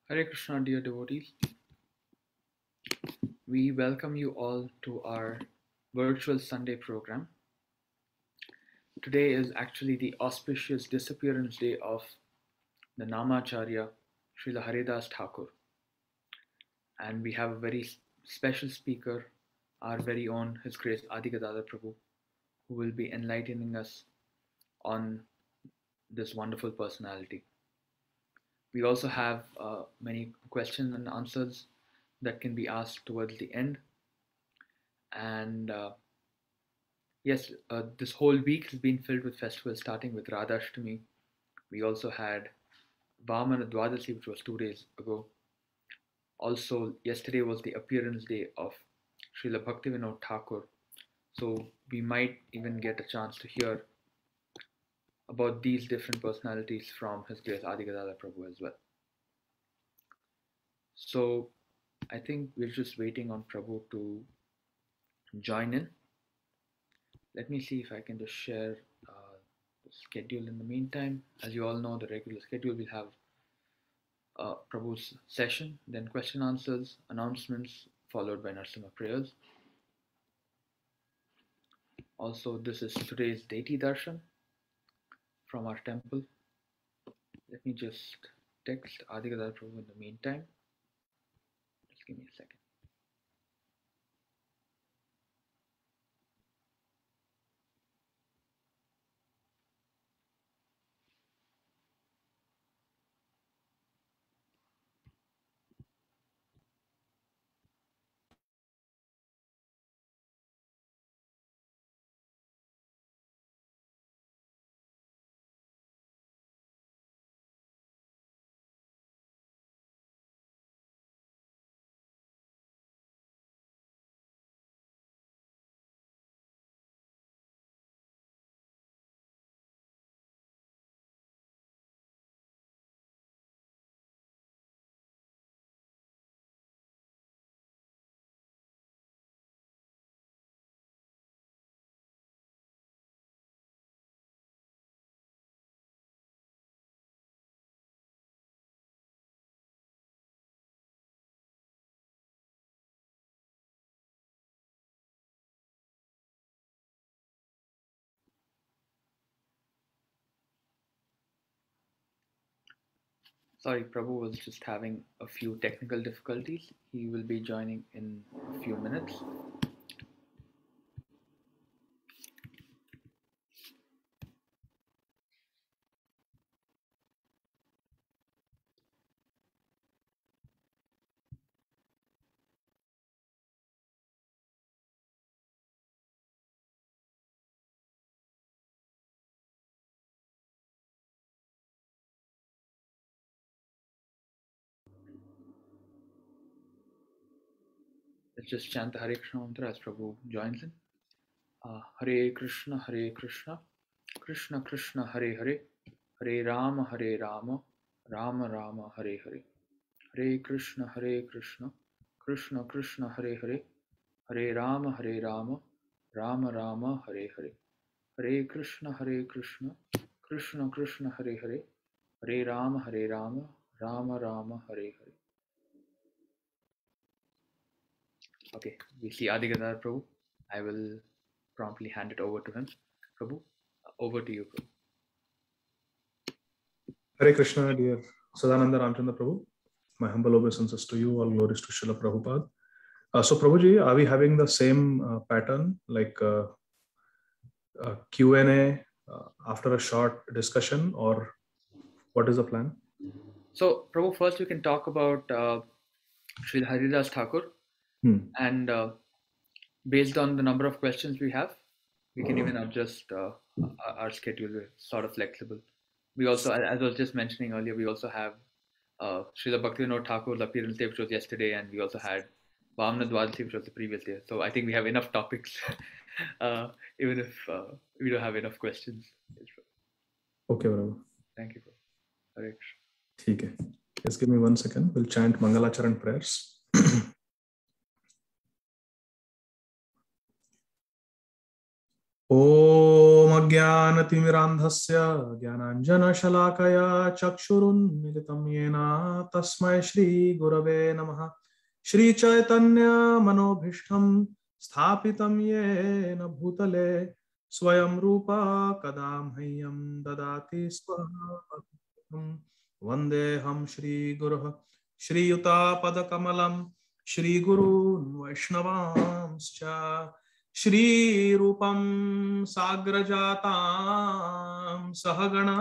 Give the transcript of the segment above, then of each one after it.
Hare Krishna, dear devotees. We welcome you all to our virtual Sunday program. Today is actually the auspicious disappearance day of the Namacharya, Srila Haridas Thakur. And we have a very special speaker, our very own His Grace Adi Gadadhar Prabhu, who will be enlightening us on this wonderful personality. We also have many questions and answers that can be asked towards the end. And yes, this whole week has been filled with festivals, starting with Radhashtami. We also had Vamana Dwadasi, which was 2 days ago. Also, yesterday was the appearance day of Srila Bhaktivinoda Thakur. So we might even get a chance to hear about these different personalities from His Grace Adi Gadadhar Prabhu as well. So I think we're just waiting on Prabhu to join in. Let me see if I can just share the schedule in the meantime. As you all know, the regular schedule will have Prabhu's session, then question answers, announcements, followed by Narsimha prayers. Also, this is today's deity darshan from our temple. Let me just text Adi Gadadhar Prabhu in the meantime. Just give me a second. Sorry, Prabhu was just having a few technical difficulties. He will be joining in a few minutes. Let's just chant the Hare Krishna mantra as Prabhu joins in. Hare Krishna, Krishna Krishna, Hare Hare, Hare Rama, Rama Rama, Hare Hare. Hare Krishna, Krishna Krishna, Hare Hare, Hare Rama, Rama Rama, Hare Hare. Hare Krishna, Krishna Krishna, Hare Hare, Hare Rama, Rama Rama, Hare Hare. Okay, we see Adi Gadadhar Prabhu. I will promptly hand it over to him. Prabhu, over to you, Prabhu. Hare Krishna, dear Sadananda Ramchandra Prabhu. My humble obeisances to you. All glories to Srila Prabhupada. So Prabhuji, are we having the same pattern like Q&A after a short discussion, or what is the plan? So Prabhu, first we can talk about Sri Haridas Thakur, and based on the number of questions we have, we can even adjust our schedule. We're sort of flexible. We also, as I was just mentioning earlier, we also have Srila Bhaktivinoda Thakur's appearance day, which was yesterday, and we also had Vamana Dwadasi, which was the previous day. So I think we have enough topics, even if we don't have enough questions. Okay, Prabhu. Thank you, Prabhu. Hare Krishna. Okay. Just give me 1 second. We'll chant Mangalacharan prayers. ॐ अज्ञानतिमिरान्धस्य ज्ञानाञ्जनशलाकया चक्षुरुन्मिलितं येन तस्मै श्रीगुरवे नमः। श्रीचैतन्यमनोभीष्टं स्थापितं येन भूतले स्वयं रूपा कदा मह्यं ददाति स्वपदं। वन्देऽहं श्रीगुरुः श्रीयुतापदकमलं श्रीगुरून् वैष्णवांश्च श्रीरूपं साग्रजातां सहगणा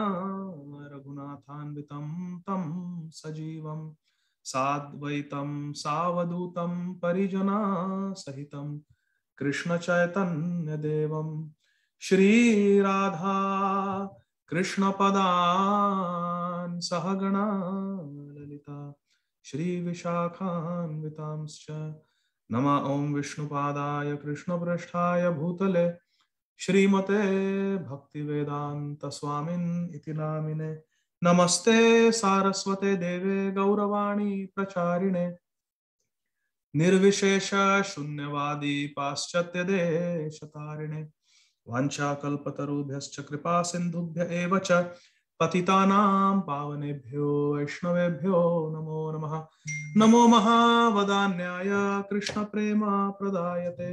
रघुनाथान्वितं तं सजीवं साद्वैतं सावधूतं परिजना सहितं कृष्णचैतन्यदेवं श्रीराधा कृष्णपदान् सहगणा ललिता श्रीविशाखान्वितांश्च नमः। ओं विष्णुपादाय कृष्णप्रेष्ठाय भूतले श्रीमते भक्तिवेदांत स्वामिन् इति नामिने नमस्ते सारस्वते देवे गौरवाणी प्रचारिणे निर्विशेष शून्यवादी पाश्चात्य देशतारिणे वाञ्छाकल्पतरुभ्यश्च कृपा सिन्धुभ्य एव च पतितानां पावनेभ्यो वैष्णवेभ्यो नमो नमः। नमो महावदान्याय कृष्ण प्रेम प्रदायते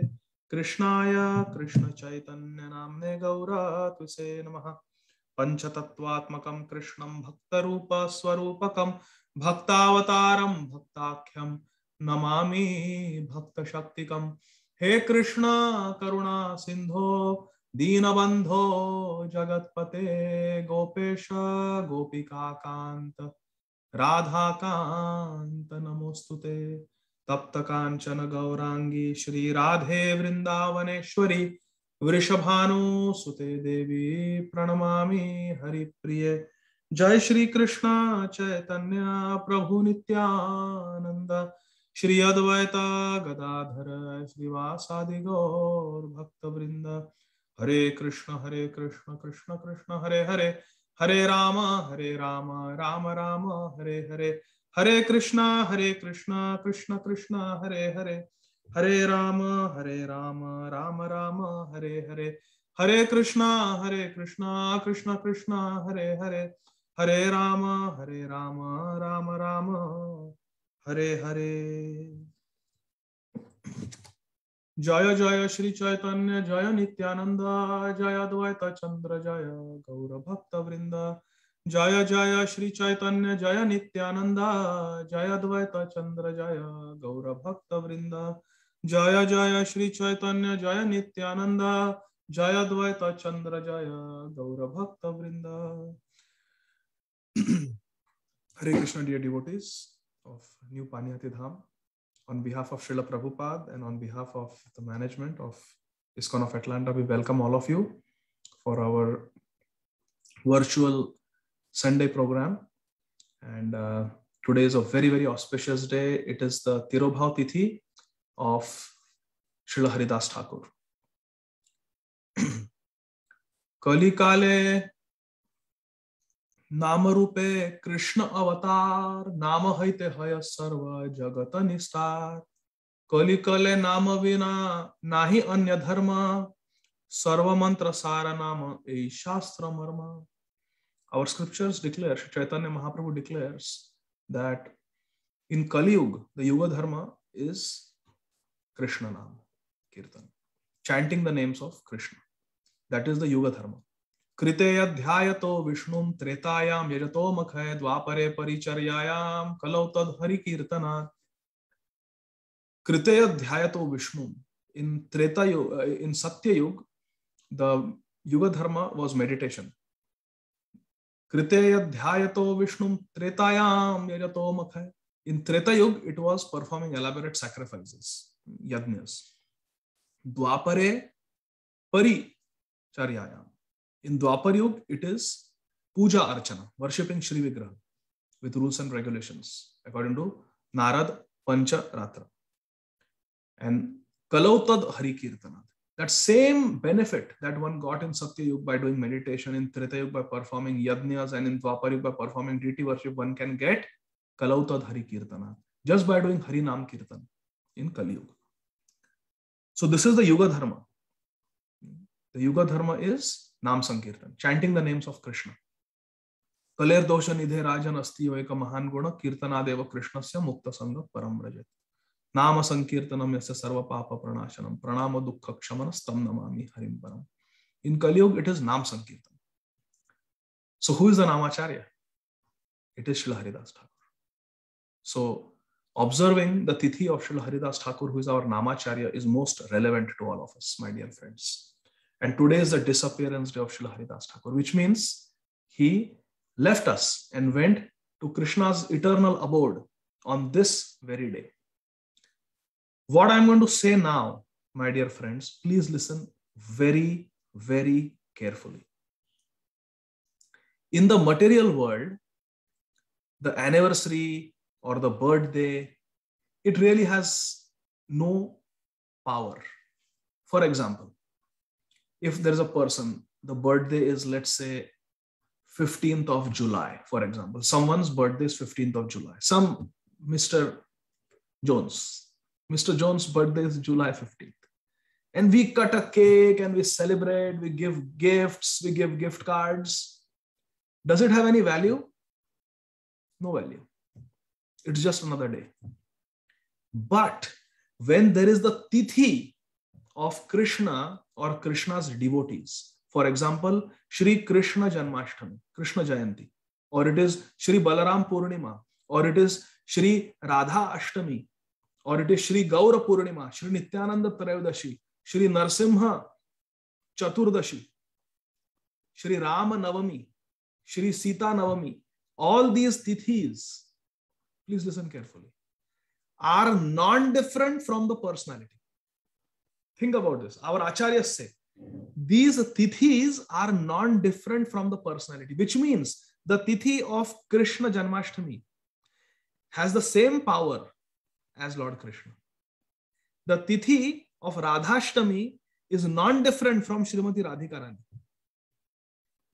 कृष्णाय कृष्ण चैतन्य नाम्ने गौरत्विषे नमः। पंचतत्वात्मकं कृष्णं भक्तरूप स्वरूपकं भक्तावतारं भक्ताख्यं नमामि भक्तशक्तिकं। हे कृष्ण करुणा सिंधो दीनबंधो जगत्पते गोपेश गोपिकाकांत राधाकांत नमोस्तुते। तप्त कांचन गौरांगी श्री राधे वृंदावनेश्वरी वृषभानुसुते देवी प्रणमामि हरिप्रिये। जय श्री कृष्ण चैतन्य प्रभु नित्यानंद श्री अद्वैत गदाधर श्रीवासादि गौर भक्तवृंद। हरे कृष्ण कृष्ण कृष्ण हरे हरे हरे राम राम राम हरे हरे। हरे कृष्ण कृष्ण कृष्ण हरे हरे हरे राम राम राम हरे हरे। हरे कृष्ण कृष्ण कृष्ण हरे हरे हरे राम राम राम हरे हरे। जय जय श्री चैतन्य जय नित्यानंद जय अद्वैत चंद्र जय गौर भक्त वृंद। जय जय श्री चैतन्य जय नित्यानंद जय अद्वैत चंद्र जय गौर भक्त वृंद। जय जय श्री चैतन्य जय नित्यानंद जय अद्वैत चंद्र जय गौर भक्त वृंद। Hare Krishna, dear devotees of New Panyati Dham. On behalf of Srila Prabhupada and on behalf of the management of ISKCON of Atlanta, we welcome all of you for our virtual Sunday program. And today is a very, very auspicious day. It is the Tirobhav Tithi of Srila Haridas Thakur. Kali Kale नाम रूपे कृष्ण अवतार नाम हईते हय सर्व जगत निस्तार। कली कले नाम विना नाही अन्य धर्म सर्व मंत्र सार नाम ए शास्त्र मर्म। Our scriptures declare, Chaitanya Mahaprabhu declares that in Kali Yuga, the Yuga Dharma is Krishna Nam Kirtan, chanting the names of Krishna. That is the Yuga Dharma. कृते अध्यायतो विष्णुं त्रेतायां यजतो मखय द्वापरे परिचर्यायां कलौ तद् हरि कीर्तनात्। कृते अध्यायतो Vishnu in Treta Yuga, in Satya Yuga, the Yuga Dharma was meditation. कृते अध्यायतो विष्णुं त्रेतायां यजतो मखय. In Treta Yuga, it was performing elaborate sacrifices, yajnas. द्वापरे परिचर्यायां. In Dwapar Yuga, it is puja archana, worshipping Shri Vigraha with rules and regulations according to Narad Pancha Ratra. And Kalautad Hari Kirtana. That same benefit that one got in Satya Yuga by doing meditation, in Treta Yuga by performing yajnas, and in Dwapar Yuga by performing deity worship, one can get Kalautad Hari Kirtana just by doing Hari Nam Kirtan in Kali Yuga. So this is the Yuga Dharma. The Yuga Dharma is Nam Sankirtan, chanting the names of Krishna. Kaler dosha nidhe rajan asti eka mahan guna kirtanadeva krishnasya mukta sangha param rajat. Nama sankirtanam yasya sarva papa pranashanam pranama dukkha kshamana stam namami harim param. In Kali Yuga, it is Nam Sankirtan. So who is the Namacharya? It is Srila Haridas Thakur. So observing the Tithi of Srila Haridas Thakur, who is our Namacharya, is most relevant to all of us, my dear friends. And today is the disappearance day of Srila Haridas Thakur, which means he left us and went to Krishna's eternal abode on this very day. What I'm going to say now, my dear friends, please listen very, very carefully. In the material world, the anniversary or the birthday, it really has no power. For example, if there is a person, the birthday is, let's say, 15th of July, for example. Someone's birthday is 15th of July. Some Mr. Jones. Mr. Jones' birthday is July 15th. And we cut a cake and we celebrate, we give gifts, we give gift cards. Does it have any value? No value. It's just another day. But when there is the Tithi of Krishna or Krishna's devotees, for example, Shri Krishna Janmashtami, Krishna Jayanti, or it is Shri Balaram Purnima, or it is Shri Radha Ashtami, or it is Shri Gaura Purnima, Shri Nityananda Trayodasi, Shri Narsimha Chaturdashi, Shri Rama Navami, Shri Sita Navami. All these tithis, please listen carefully, are non-different from the personality. Think about this. Our acharyas say these tithis are non-different from the personality, which means the tithi of Krishna Janmashtami has the same power as Lord Krishna. The tithi of Radhashtami is non-different from Srimati Radhika Rani.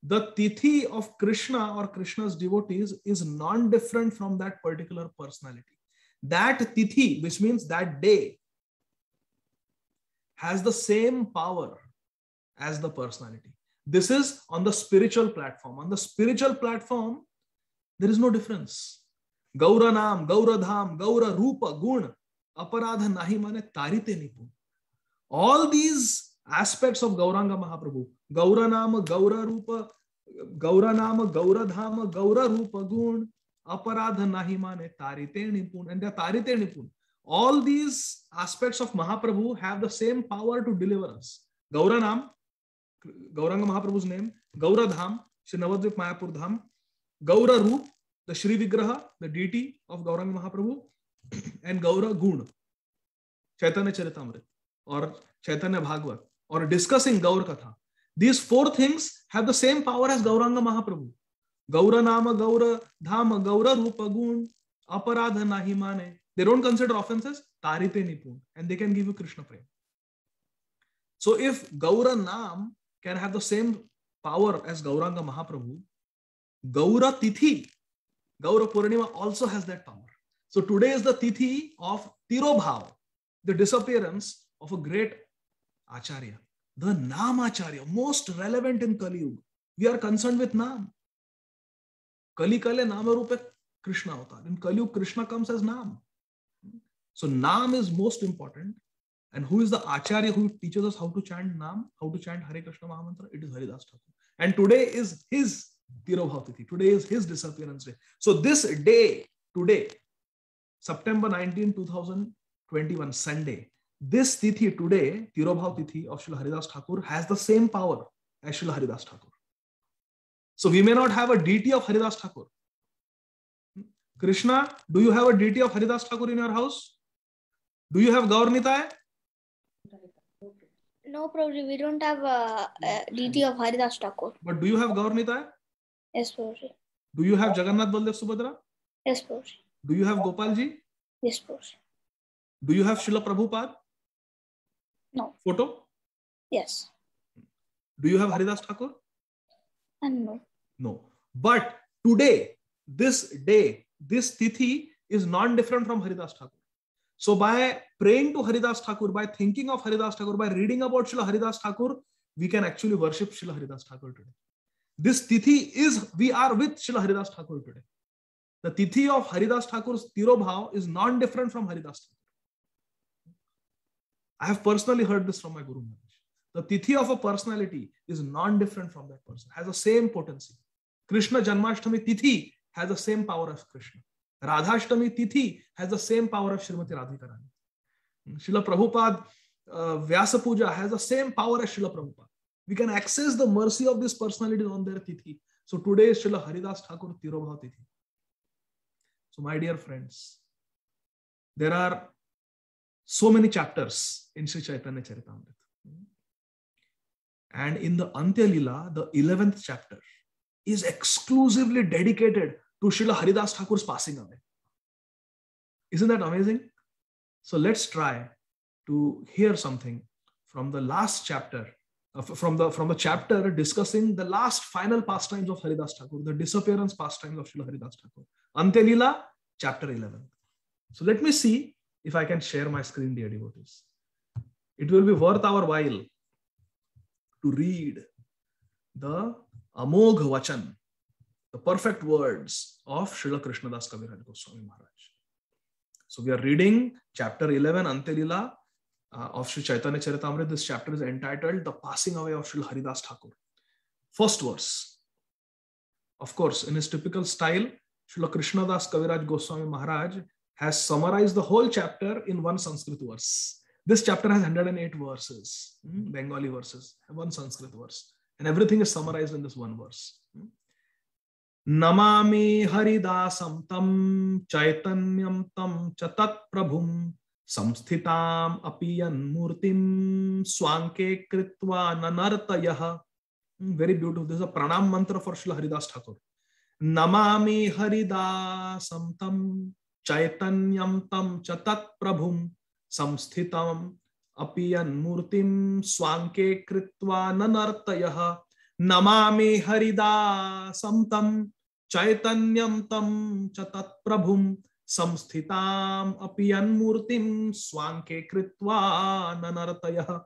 The tithi of Krishna or Krishna's devotees is non-different from that particular personality. That tithi, which means that day, has the same power as the personality. This is on the spiritual platform. On the spiritual platform, there is no difference. Gaura Nam, Gaura Dham, Gaura Rupa, Gun, Aparadha Nahi Mane Tarite Nipun. All these aspects of Gauranga Mahaprabhu, Gaura Nama, Gaura Rupa, Gaura Nama, Gaura Dhama, Gaura Rupa, Gun, Aparadha Nahi Mane Tarite Nipun, and they are Tarite Nipun. All these aspects of Mahaprabhu have the same power to deliver us. Gaura Nam, Gauranga Mahaprabhu's name, Gaura Dham, Shri Navadvip Mayapur Dham, Gaura Roop, the Shri Vigraha, the deity of Gauranga Mahaprabhu, and Gaura Gun, Chaitanya Charitamrita, or Chaitanya Bhagavad, or discussing Gaur Katha. These four things have the same power as Gauranga Mahaprabhu. Gaura Nama, Gaura Dhama, Gaura Rupa Gun, Aparadha Nahi Mane. They don't consider offenses, Tarite Nipun, and they can give you Krishna Prem. So if Gaura Nam can have the same power as Gauranga Mahaprabhu, Gaura Tithi, Gaura Purnima also has that power. So today is the Tithi of Tirobhav, the disappearance of a great Acharya, the Nam Acharya, most relevant in Kali Yuga. We are concerned with Nam. Kali Kale Nama Rupe Krishna Avatar. In Kali Yuga, Krishna comes as Nam. So Nam is most important. And who is the Acharya who teaches us how to chant Nam, how to chant Hare Krishna Mahamantra? It is Haridas Thakur. And today is his Tirobhav Tithi. Today is his disappearance day. So this day, today, September 19, 2021, Sunday, this Tithi today, Tirobhav Tithi of Srila Haridas Thakur, has the same power as Srila Haridas Thakur. So we may not have a deity of Haridas Thakur. Krishna, do you have a deity of Haridas Thakur in your house? Do you have Gaur Nitai? No, Prabhuji, we don't have a deity of Haridas Thakur. But do you have Gaur Nitai? Yes, Prabhuji. Do you have Jagannath Baldev Subhadra? Yes, Prabhuji. Do you have Gopalji? Yes, Prabhuji. Do you have Srila Prabhupada? No. Photo? Yes. Do you have Haridas Thakur? And no. No. But today, this day, this Tithi is non-different from Haridas Thakur. So by praying to Haridas Thakur, by thinking of Haridas Thakur, by reading about Srila Haridas Thakur, we can actually worship Srila Haridas Thakur today. This Tithi is, we are with Srila Haridas Thakur today. The Tithi of Haridas Thakur's Tirobhav is non-different from Haridas Thakur. I have personally heard this from my Guru Maharaj. The Tithi of a personality is non-different from that person, has the same potency. Krishna Janmashtami Tithi has the same power as Krishna. Radhashtami Tithi has the same power as Srimati Radhika Rani. Srila Prabhupada Vyasa Puja has the same power as Srila Prabhupada. We can access the mercy of these personalities on their Tithi. So today is Srila Haridas Thakur Tirobhav Tithi. So my dear friends, there are so many chapters in Sri Chaitanya Charitamrita. And in the Antya Lila, the 11th chapter is exclusively dedicated to Srila Haridas Thakur's passing away. Isn't that amazing? So let's try to hear something from the last chapter, from the chapter discussing the last final pastimes of Haridas Thakur, the disappearance pastimes of Srila Haridas Thakur. Antya Lila, chapter 11. So let me see if I can share my screen, dear devotees. It will be worth our while to read the Amogh Vachan, the perfect words of Srila Krishnadas Kaviraj Goswami Maharaj. So we are reading chapter 11, Antya Lila of Sri Chaitanya Charitamrita. This chapter is entitled The Passing Away of Srila Haridas Thakur. First verse. Of course, in his typical style, Srila Krishnadas Kaviraj Goswami Maharaj has summarized the whole chapter in one Sanskrit verse. This chapter has 108 verses, Bengali verses, one Sanskrit verse. And everything is summarized in this one verse. Namami Haridasam tam Chaitanyam tam chatat prabhum samsthitam apiyan murtim swanke kritva nanartayah. Very beautiful. This is a pranam mantra for Srila Haridas Thakur. Namami Haridasam tam Chaitanyam tam chatat prabhum samsthitam apiyan murtim swanke kritva nanartayah. Namami Haridasam tam Chaitanyam tam chatat prabhum samsthitam apiyan murtim swanke kritva nanartayah.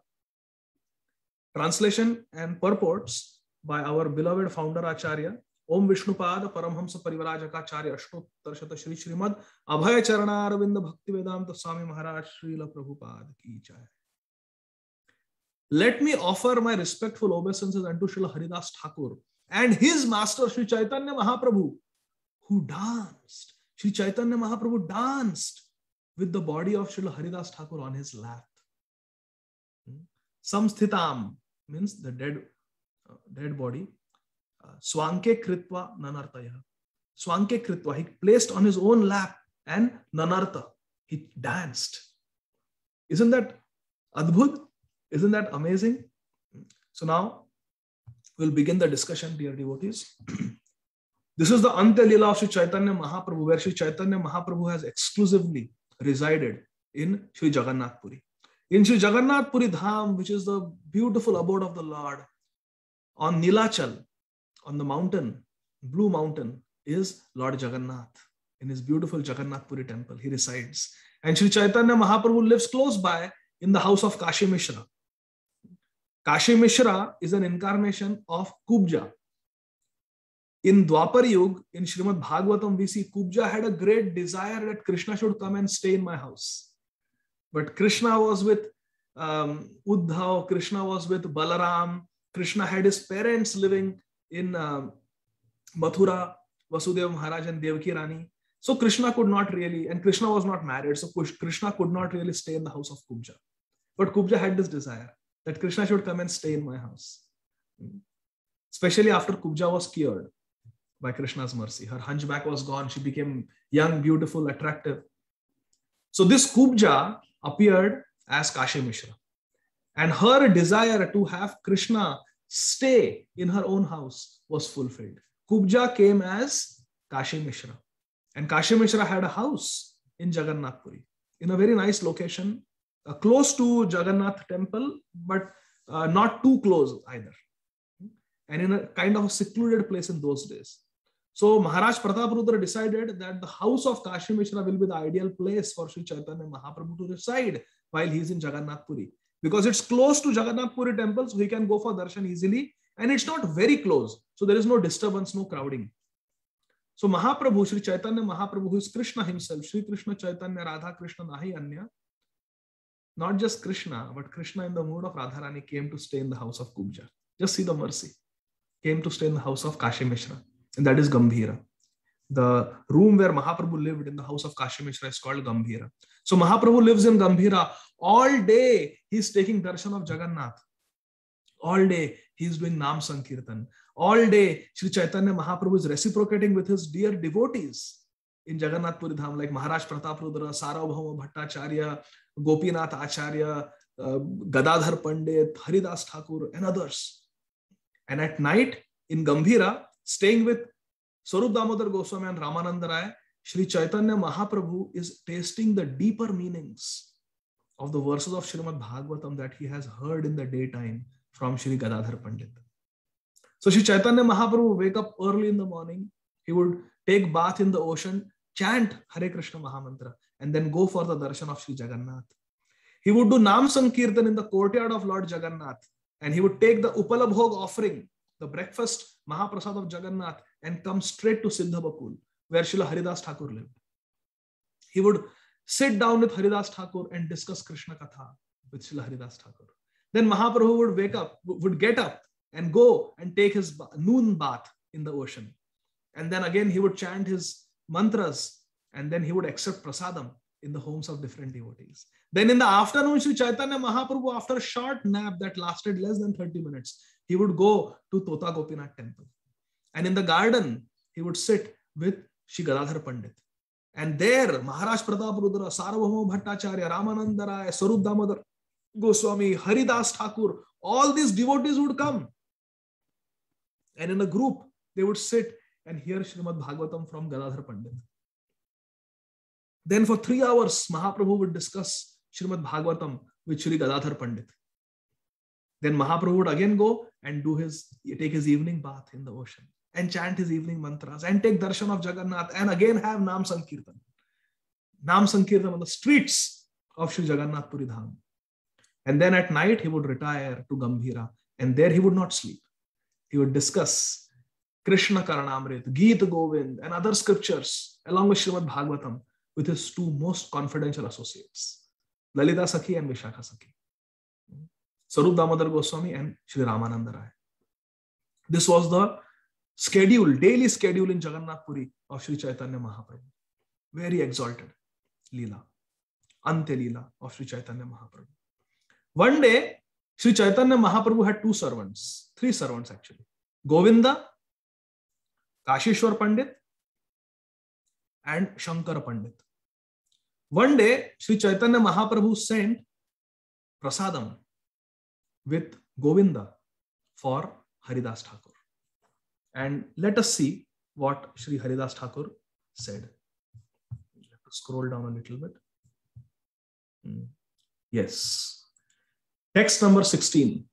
Translation and purports by our beloved founder Acharya Om Vishnupada Paramhamsa Parivarajaka Ashtottara Shata Shri Srimad Abhaya Charana Aravinda Bhakti Vedanta Swami Maharaj Srila Prabhupada Ki Jai. Let me offer my respectful obeisances unto Srila Haridas Thakur and his master Sri Chaitanya Mahaprabhu, who danced. Sri Chaitanya Mahaprabhu danced with the body of Srila Haridas Thakur on his lap. Samsthitam means the dead body. Swanke kritva nanartaya. Swanke kritva, he placed on his own lap, and nanarta, he danced. Isn't that adbhut? Isn't that amazing? So now we'll begin the discussion, dear devotees. This is the Antya Lila of Sri Chaitanya Mahaprabhu, where Sri Chaitanya Mahaprabhu has exclusively resided in Sri Jagannath Puri. In Sri Jagannath Puri Dham, which is the beautiful abode of the Lord, on Nilachal, on the mountain, blue mountain, is Lord Jagannath. In his beautiful Jagannath Puri temple, he resides. And Sri Chaitanya Mahaprabhu lives close by in the house of Kashi Mishra. Kashi Mishra is an incarnation of Kubja. In Dwapar Yuga, in Srimad Bhagavatam, we see Kubja had a great desire that Krishna should come and stay in my house. But Krishna was with Uddhav, Krishna was with Balaram, Krishna had his parents living in Mathura, Vasudeva Maharaj and Devaki Rani. So Krishna could not really, and Krishna was not married, so Krishna could not really stay in the house of Kubja. But Kubja had this desire that Krishna should come and stay in my house. Especially after Kubja was cured by Krishna's mercy. Her hunchback was gone. She became young, beautiful, attractive. So this Kubja appeared as Kashi Mishra. And her desire to have Krishna stay in her own house was fulfilled. Kubja came as Kashi Mishra. And Kashi Mishra had a house in Jagannath Puri, in a very nice location, close to Jagannath temple, but not too close either. And in a kind of a secluded place in those days. So Maharaj Prataprudra decided that the house of Kashi Mishra will be the ideal place for Sri Chaitanya Mahaprabhu to reside while he is in Jagannath Puri. because it's close to Jagannath Puri temple, so he can go for darshan easily, and it's not very close, so there is no disturbance, no crowding. So Mahaprabhu, Sri Chaitanya Mahaprabhu, who is Krishna himself, Sri Krishna Chaitanya Radha Krishna Nahi Anya, not just Krishna, but Krishna in the mood of Radharani came to stay in the house of Kubja. Just see the mercy. Came to stay in the house of Kashi Mishra, and that is Gambhira. The room where Mahaprabhu lived in the house of Kashi Mishra is called Gambhira. So Mahaprabhu lives in Gambhira. All day he's taking darshan of Jagannath. All day he's doing Nam Sankirtan. All day Sri Chaitanya Mahaprabhu is reciprocating with his dear devotees in Jagannath Puri Dham, like Maharaj Pratap Rudra, Sarvabhauma Bhattacharya, Gopinath Acharya, Gadadhar Pandit, Haridas Thakur, and others. And at night in Gambhira, staying with Swarup Damodar Goswami and Ramananda Rai, Sri Chaitanya Mahaprabhu is tasting the deeper meanings of the verses of Srimad Bhagavatam that he has heard in the daytime from Sri Gadadhar Pandit. So Sri Chaitanya Mahaprabhu would wake up early in the morning, he would take bath in the ocean, chant Hare Krishna Mahamantra, and then go for the darshan of Sri Jagannath. He would do Nam Sankirtan in the courtyard of Lord Jagannath, and he would take the Upalabhog offering, the breakfast Mahaprasad of Jagannath, and come straight to Siddha Bakul, where Srila Haridas Thakur lived. He would sit down with Haridas Thakur and discuss Krishna Katha with Srila Haridas Thakur. Then Mahaprabhu would get up and go and take his noon bath in the ocean. And then again he would chant his mantras, and then he would accept prasadam in the homes of different devotees. Then in the afternoon, Sri Chaitanya Mahaprabhu, after a short nap that lasted less than 30 minutes, he would go to Tota Gopinath temple. And in the garden, he would sit with Sri Gadadhar Pandit. And there, Maharaj Pratap Rudra, Sarvabhauma Bhattacharya, Ramananda Rai, Swarup Damodar Goswami, Haridas Thakur, all these devotees would come. And in a group, they would sit and hear Srimad Bhagavatam from Gadadhar Pandit. Then for 3 hours, Mahaprabhu would discuss Srimad Bhagavatam with Sri Gadadhar Pandit. Then Mahaprabhu would again go and take his evening bath in the ocean and chant his evening mantras and take darshan of Jagannath and again have Nam Sankirtan. Nam Sankirtan on the streets of Sri Jagannath Puri Dham. And then at night, he would retire to Gambhira, and there he would not sleep. He would discuss Krishna Karanamrit, Geet Govind, and other scriptures along with Srimad Bhagavatam with his 2 most confidential associates, Lalita Sakhi and Vishakha Sakhi, Swarup Damodar Goswami and Sri Ramananda Rai. This was the daily schedule in Jagannath Puri of Sri Chaitanya Mahaprabhu. Very exalted Leela, Ante Leela of Sri Chaitanya Mahaprabhu. One day, Sri Chaitanya Mahaprabhu had 3 servants actually, Govinda, Kashishwar Pandit, and Shankara Pandit. One day, Sri Chaitanya Mahaprabhu sent prasadam with Govinda for Haridas Thakur. And let us see what Sri Haridas Thakur said. Let us scroll down a little bit. Yes. Text number 16.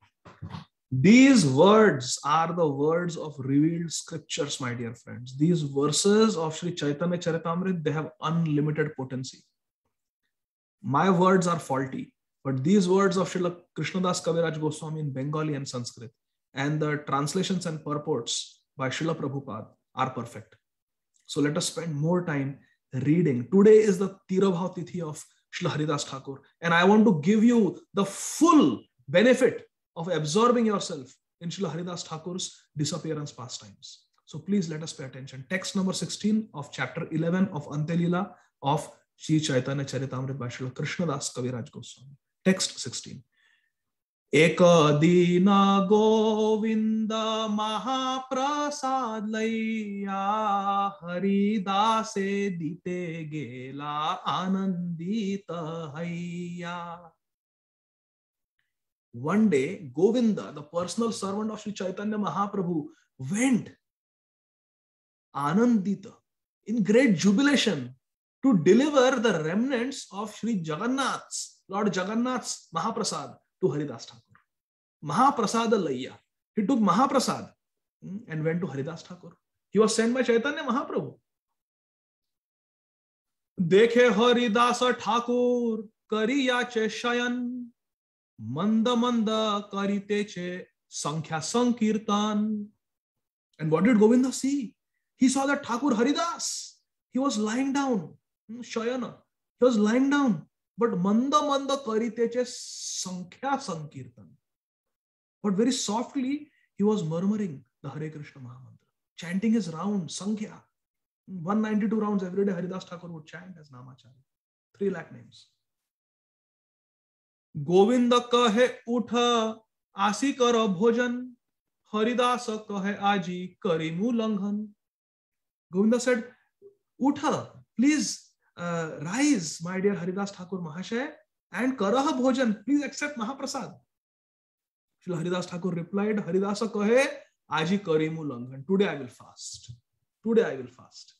These words are the words of revealed scriptures, my dear friends. These verses of Sri Chaitanya Charitamrita, they have unlimited potency. My words are faulty, but these words of Srila Krishnadas Kaviraj Goswami in Bengali and Sanskrit and the translations and purports by Srila Prabhupada are perfect. So let us spend more time reading. Today is the Tirabhav Tithi of Srila Haridas Thakur, and I want to give you the full benefit of absorbing yourself in Srila Haridas Thakur's disappearance pastimes. So please let us pay attention. Text number 16 of chapter 11 of Ante Leela of Sri Chaitanya Charitamrita by Srila Krishnadas Kaviraj Goswami. Text 16. Ekadina Govinda Mahaprasad Laiya Haridase Dite Gela Anandita Hayya. One day, Govinda, the personal servant of Sri Chaitanya Mahaprabhu, went Anandita in great jubilation to deliver the remnants of Sri Jagannath's, Lord Jagannath's Mahaprasad to Haridas Thakur. Mahaprasada Layya. He took Mahaprasad and went to Haridas Thakur. He was sent by Chaitanya Mahaprabhu. Dekhe Haridas Thakur kariya che shayan मंद मंद करितेचे संख्या sankirtan. And what did Govinda see? He saw that Thakur Haridas, he was lying down, Shayana, he was lying down, but manda manda kariteche sankhya sankirtan. But very softly, he was murmuring the Hare Krishna Mahamantra, chanting his round, sankhya. 192 rounds every day Haridas Thakur would chant as Namacharya. 3 lakh names. Govinda kahe utha asi karo bhojan, Haridas kahe aji karimu langhan. Govinda said, Utha, please rise, my dear Haridas Thakur Mahashay, and karaha bhojan, please accept Mahaprasad. Srila Haridas Thakur replied, Haridasa kahe aji karimu langhan. Today I will fast. Today I will fast.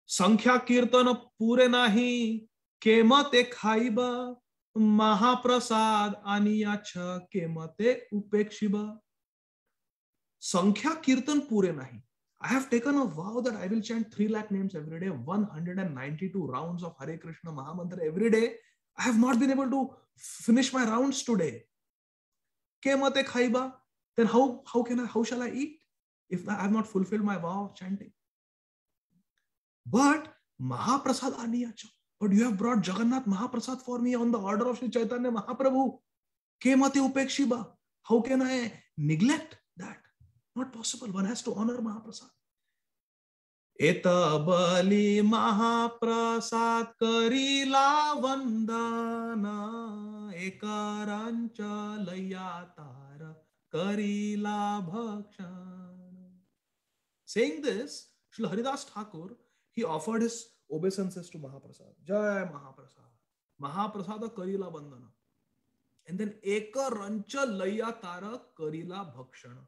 Sankhya kirtana pure nahi, kemate khaiba, Mahaprasad aniyacha kemate upekshiba. Sankhya kirtan pure nahi. I have taken a vow that I will chant 3 lakh names every day, 192 rounds of Hare Krishna Mahamantra every day. I have not been able to finish my rounds today. Kemate khaiba. Then how shall I eat if I have not fulfilled my vow of chanting? But Mahaprasad aniyacha. But you have brought Jagannath Mahaprasad for me on the order of Sri Chaitanya Mahaprabhu. Kemate upekshiba. How can I neglect that? Not possible. One has to honor Mahaprasad. Eta bali Mahaprasad karila vandana, ekarancha layatara karila bhakshana. Saying this, Srila Haridas Thakur, he offered his obeisances to Mahaprasad. Jai Mahaprasad. Mahaprasada karila vandana. And then ekarancha layatara karila bhakshana.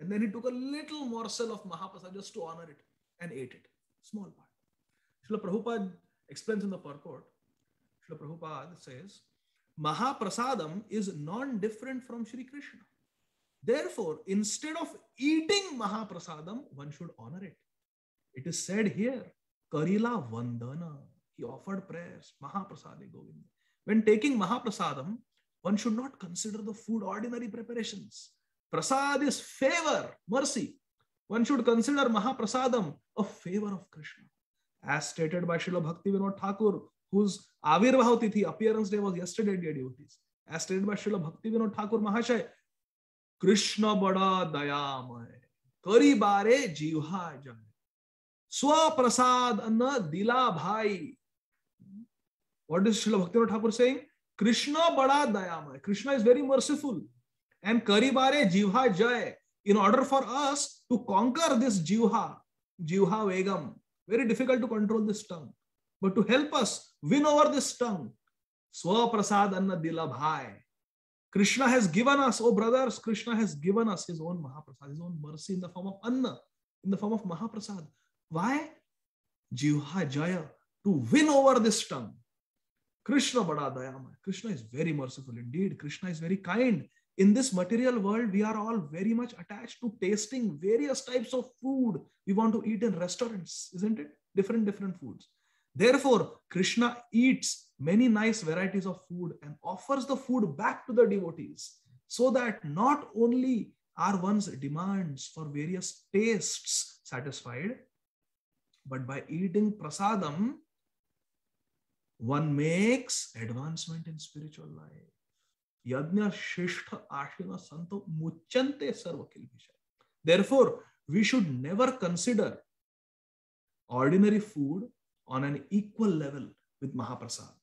And then he took a little morsel of Mahaprasad just to honor it and ate it. Small part. Srila Prabhupada explains in the purport. Srila Prabhupada says, Mahaprasadam is non-different from Shri Krishna. Therefore, instead of eating Mahaprasadam, one should honor it. It is said here, Karila Vandana. He offered prayers. Mahaprasade Govinda. When taking Mahaprasadam, one should not consider the food ordinary preparations. Prasad is favor, mercy. One should consider Mahaprasadam a favor of Krishna. As stated by Srila Bhakti Vinod Thakur, whose Avirbhav Tithi, appearance day, was yesterday, dear devotees. As stated by Srila Bhakti Vinod Thakur Mahashay, Krishna bada dayamay, kari bare jivha jay, swa prasad anna dila bhai. What is Srila Bhakti Vinod Thakur saying? Krishna bada dayamay. Krishna is very merciful. And karibare jivha jay, in order for us to conquer this jivha vegam, very difficult to control this tongue, but to help us win over this tongue, swa prasad anna dila bhai. Krishna has given us, oh brothers, Krishna has given us his own Mahaprasad, his own mercy in the form of anna, in the form of Mahaprasad. Why? Jivha jaya, to win over this tongue. Krishna bada dayamay. Krishna is very merciful indeed. Krishna is very kind. In this material world, we are all very much attached to tasting various types of food we want to eat in restaurants, isn't it? Different foods. Therefore, Krishna eats many nice varieties of food and offers the food back to the devotees, so that not only are one's demands for various tastes satisfied, but by eating prasadam, one makes advancement in spiritual life. Yajna Shreshtha Ashina Santo Muchante Sarvakilvisha. Therefore, we should never consider ordinary food on an equal level with Mahaprasad.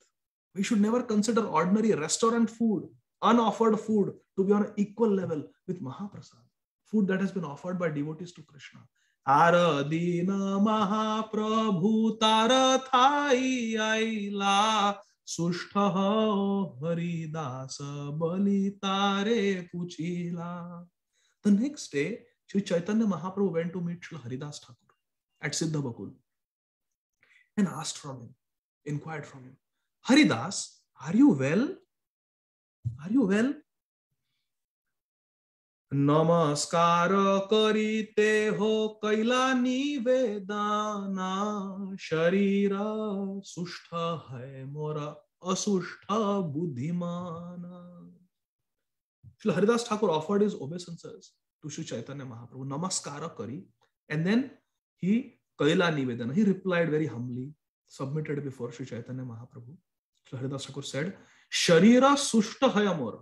We should never consider ordinary restaurant food, unoffered food, to be on an equal level with Mahaprasad. Food that has been offered by devotees to Krishna. Aradina Mahaprabhu Tarathai Aila Sushtha Haridasa Bali Tare Puchila. The next day, Sri Chaitanya Mahaprabhu went to meet Srila Haridas Thakur at Siddha Bakul and asked from him, inquired from him, Haridas, are you well? Are you well? Namaskara karite ho kaila nivedana sharira sushtha hai mora asushta buddhimana. Srila Haridas Thakur offered his obeisances to Sri Chaitanya Mahaprabhu, namaskara kari, and then he kaila nivedana. He replied very humbly, submitted before Sri Chaitanya Mahaprabhu. Srila Haridas Thakur said, Sharira sushta hayamora.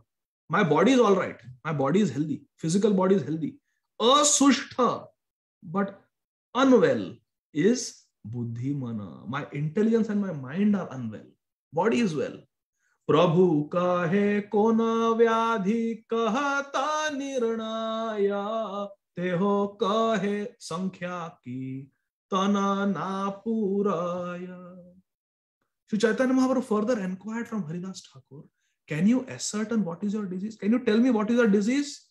My body is all right. My body is healthy. Physical body is healthy. Asushta, but unwell is buddhimana. My intelligence and my mind are unwell. Body is well. Prabhu kahe kona vyadhi kahata nirnaya teho kahe sankhya ki tana na puraya. Sri Chaitanya Mahaprabhu further inquired from Haridas Thakur, can you ascertain what is your disease? Can you tell me what is your disease?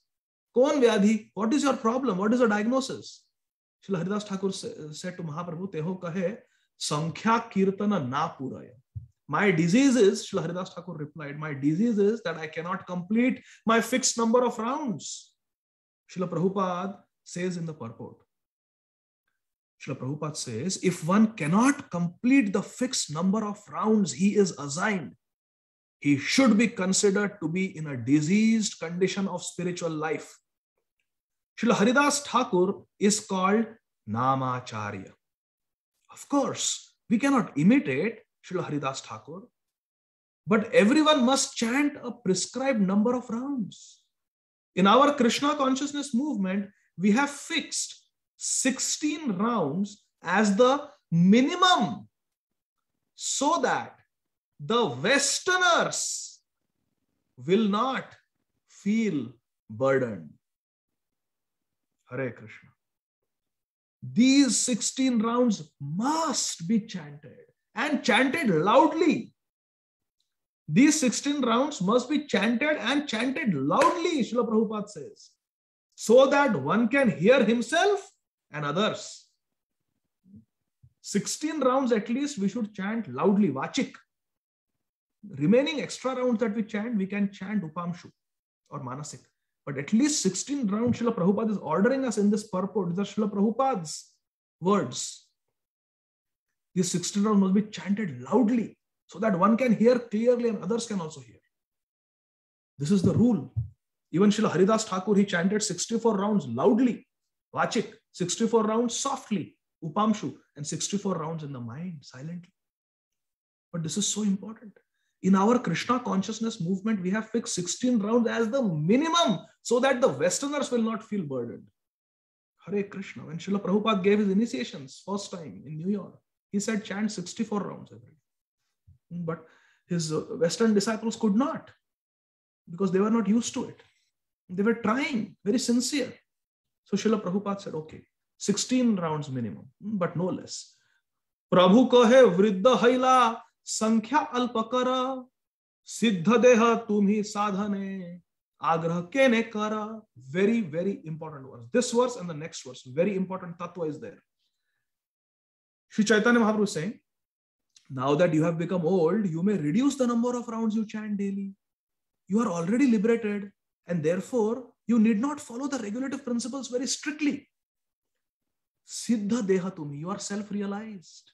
Kon vyadhi, what is your problem? What is your diagnosis? Srila Haridas Thakur said to Mahaprabhu, teho kahe sankhya kirtana na puraya. My disease is, Srila Haridas Thakur replied, my disease is that I cannot complete my fixed number of rounds. Srila Prabhupada says in the purport, Srila Prabhupada says, if one cannot complete the fixed number of rounds he is assigned, he should be considered to be in a diseased condition of spiritual life. Srila Haridas Thakur is called Namacharya. Of course, we cannot imitate Srila Haridas Thakur, but everyone must chant a prescribed number of rounds. In our Krishna consciousness movement, we have fixed 16 rounds as the minimum so that the Westerners will not feel burdened. Hare Krishna. These 16 rounds must be chanted and chanted loudly. These 16 rounds must be chanted and chanted loudly, Srila Prabhupada says, so that one can hear himself and others. 16 rounds at least we should chant loudly, Vachik. Remaining extra rounds that we chant, we can chant Upamshu or Manasik. But at least 16 rounds, Srila Prabhupada is ordering us in this purport. These are Srila Prabhupada's words. These 16 rounds must be chanted loudly so that one can hear clearly and others can also hear. This is the rule. Even Srila Haridas Thakur, he chanted 64 rounds loudly, Vachik, 64 rounds softly, Upamshu, and 64 rounds in the mind, silently. But this is so important. In our Krishna consciousness movement, we have fixed 16 rounds as the minimum so that the Westerners will not feel burdened. Hare Krishna. When Srila Prabhupada gave his initiations first time in New York, he said chant 64 rounds every day. But his Western disciples could not because they were not used to it. They were trying, very sincere. So Srila Prabhupada said, okay, 16 rounds minimum, but no less. Prabhu kahe vriddha haila sankhya alpakara siddha deha tumhi sadhane agrah kene kara. Very, very important verse. This verse and the next verse, very important tattva is there. Sri Chaitanya Mahaprabhu is saying, now that you have become old, you may reduce the number of rounds you chant daily. You are already liberated and therefore you need not follow the regulative principles very strictly. Siddha deha tumhi, you are self-realized.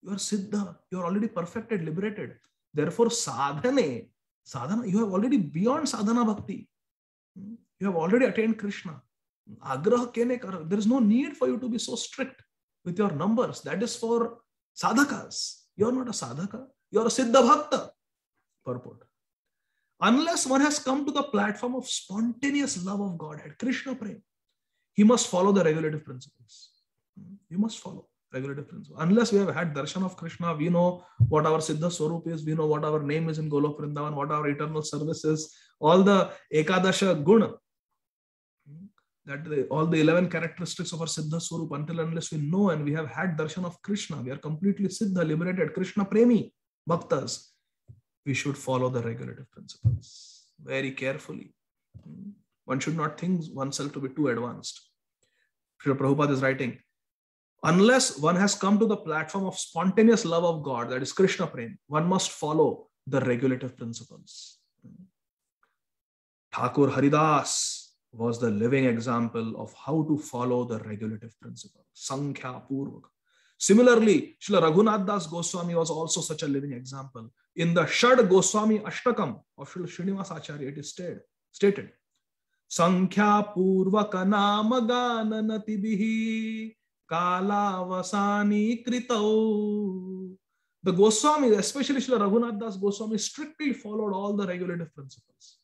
You are siddha, you are already perfected, liberated. Therefore, sadhana, you have already beyond sadhana bhakti. You have already attained Krishna. Agraha kene kara. There is no need for you to be so strict with your numbers. That is for sadhakas. You are not a sadhaka. You are a siddha bhakta. Purport. Unless one has come to the platform of spontaneous love of Godhead, Krishna Prem, he must follow the regulative principles. You must follow regulative principles. Unless we have had darshan of Krishna, we know what our Siddha Swarup is, we know what our name is in Golok Vrindavan, what our eternal service is, all the Ekadasha Guna, all the 11 characteristics of our Siddha Swarup, until unless we know and we have had darshan of Krishna, we are completely Siddha, liberated, Krishna Premi, Bhaktas. We should follow the regulative principles very carefully. One should not think oneself to be too advanced. Srila Prabhupada is writing, unless one has come to the platform of spontaneous love of God, that is Krishna Prem, one must follow the regulative principles. Thakur Haridas was the living example of how to follow the regulative principle, Sankhya Purvak. Similarly, Srila Raghunath Das Goswami was also such a living example. In the Shad Goswami Ashtakam of Srila Srinivas Acharya, it is stated, Sankhya Purvaka Nama Gana Natibihi Kala Vasani Kritau. The Goswami, especially Srila Raghunath Das Goswami, strictly followed all the regulative principles.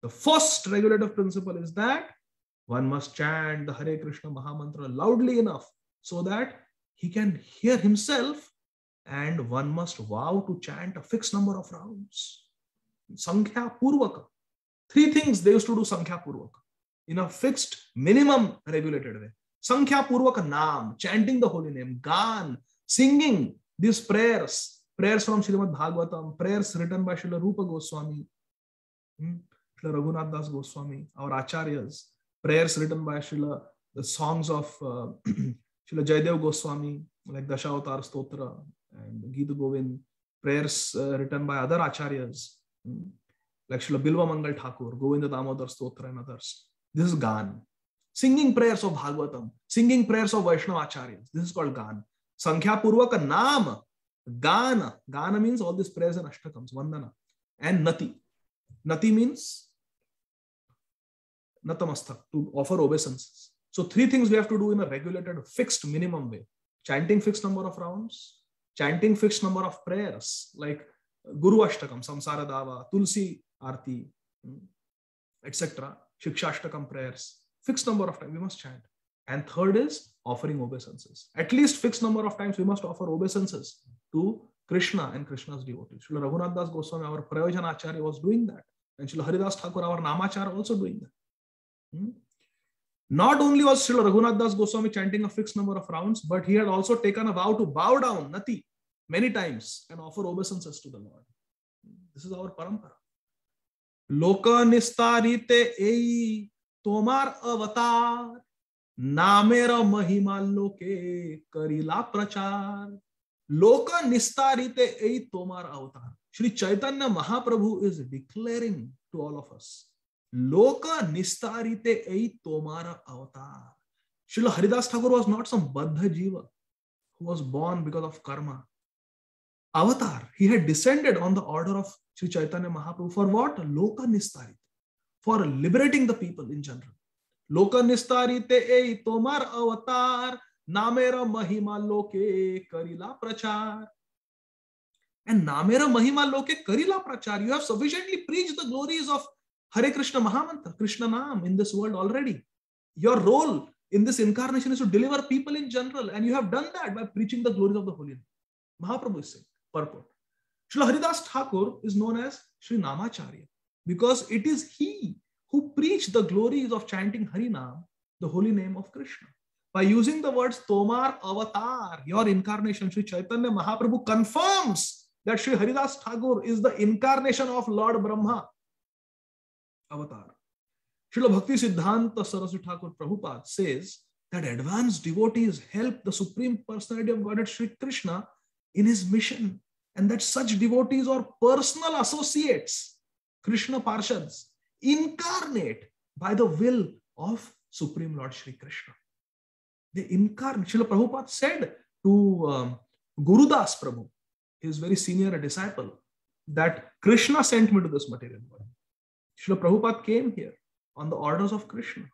The first regulative principle is that one must chant the Hare Krishna Mahamantra loudly enough so that he can hear himself, and one must vow to chant a fixed number of rounds. Sankhya Purvaka. 3 things they used to do Sankhya Purvaka in a fixed, minimum regulated way. Sankhya Purvaka Naam, chanting the holy name. Gan, singing these prayers from Srimad Bhagavatam, prayers written by Srila Rupa Goswami, Srila Raghunath Das Goswami, our Acharyas, prayers written by the songs of Srila Jayadev Goswami, like Dashavatar Stotra and Gita Govind, prayers written by other Acharyas, like Srila Bilva Mangal Thakur, Govinda Damodar Stotra and others. This is Gan. Singing prayers of Bhagavatam, singing prayers of Vaishnava Acharyas. This is called Gan. Sankhya Purvaka Naam, Gana. Gana means all these prayers and ashtakams, Vandana. And Nati. Nati means Natamastak, to offer obeisances. So 3 things we have to do in a regulated, fixed minimum way. Chanting fixed number of rounds, chanting fixed number of prayers, like Guru Ashtakam, Samsara Dava, Tulsi Arti, etc. Shiksha Ashtakam prayers. Fixed number of times we must chant. And third is offering obeisances. At least fixed number of times we must offer obeisances to Krishna and Krishna's devotees. Srila Raghunath Das Goswami, our Prayojan Acharya, was doing that. And Srila Haridas Thakur, our Namachara, also doing that. Not only was Srila Raghunath Das Goswami chanting a fixed number of rounds, but he had also taken a vow to bow down, Nati, many times and offer obeisances to the Lord. This is our parampara. Loka nistarite ei tomar avatar, namera mahima loke karila prachar. Loka nistarite ei tomar avatar. Shri Chaitanya Mahaprabhu is declaring to all of us, Loka nistarite ei tomara avatar. Srila Haridas Thakur was not some Baddha Jiva who was born because of karma. Avatar, he had descended on the order of Sri Chaitanya Mahaprabhu for what? Loka nistarite, for liberating the people in general. Loka nistarite ei tomar avatar, namera mahima loke karila prachar. And namera mahima loke karila prachar. You have sufficiently preached the glories of Hare Krishna Mahamantra, Krishna Naam in this world already. Your role in this incarnation is to deliver people in general, and you have done that by preaching the glories of the holy name. Mahaprabhu is saying, purport. Srila Haridas Thakur is known as Sri Namacharya because it is he who preached the glories of chanting Harinam, the holy name of Krishna. By using the words Tomar Avatar, your incarnation, Sri Chaitanya Mahaprabhu confirms that Sri Haridas Thakur is the incarnation of Lord Brahma. Avatar. Srila Bhakti Siddhanta Saraswati Thakur Prabhupada says that advanced devotees help the Supreme Personality of Godhead Sri Krishna in his mission, and that such devotees are personal associates, Krishna Parshads, incarnate by the will of Supreme Lord Sri Krishna. They incarnate. Srila Prabhupada said to Gurudas Prabhu, his very senior disciple, that Krishna sent me to this material world. Srila Prabhupada came here on the orders of Krishna.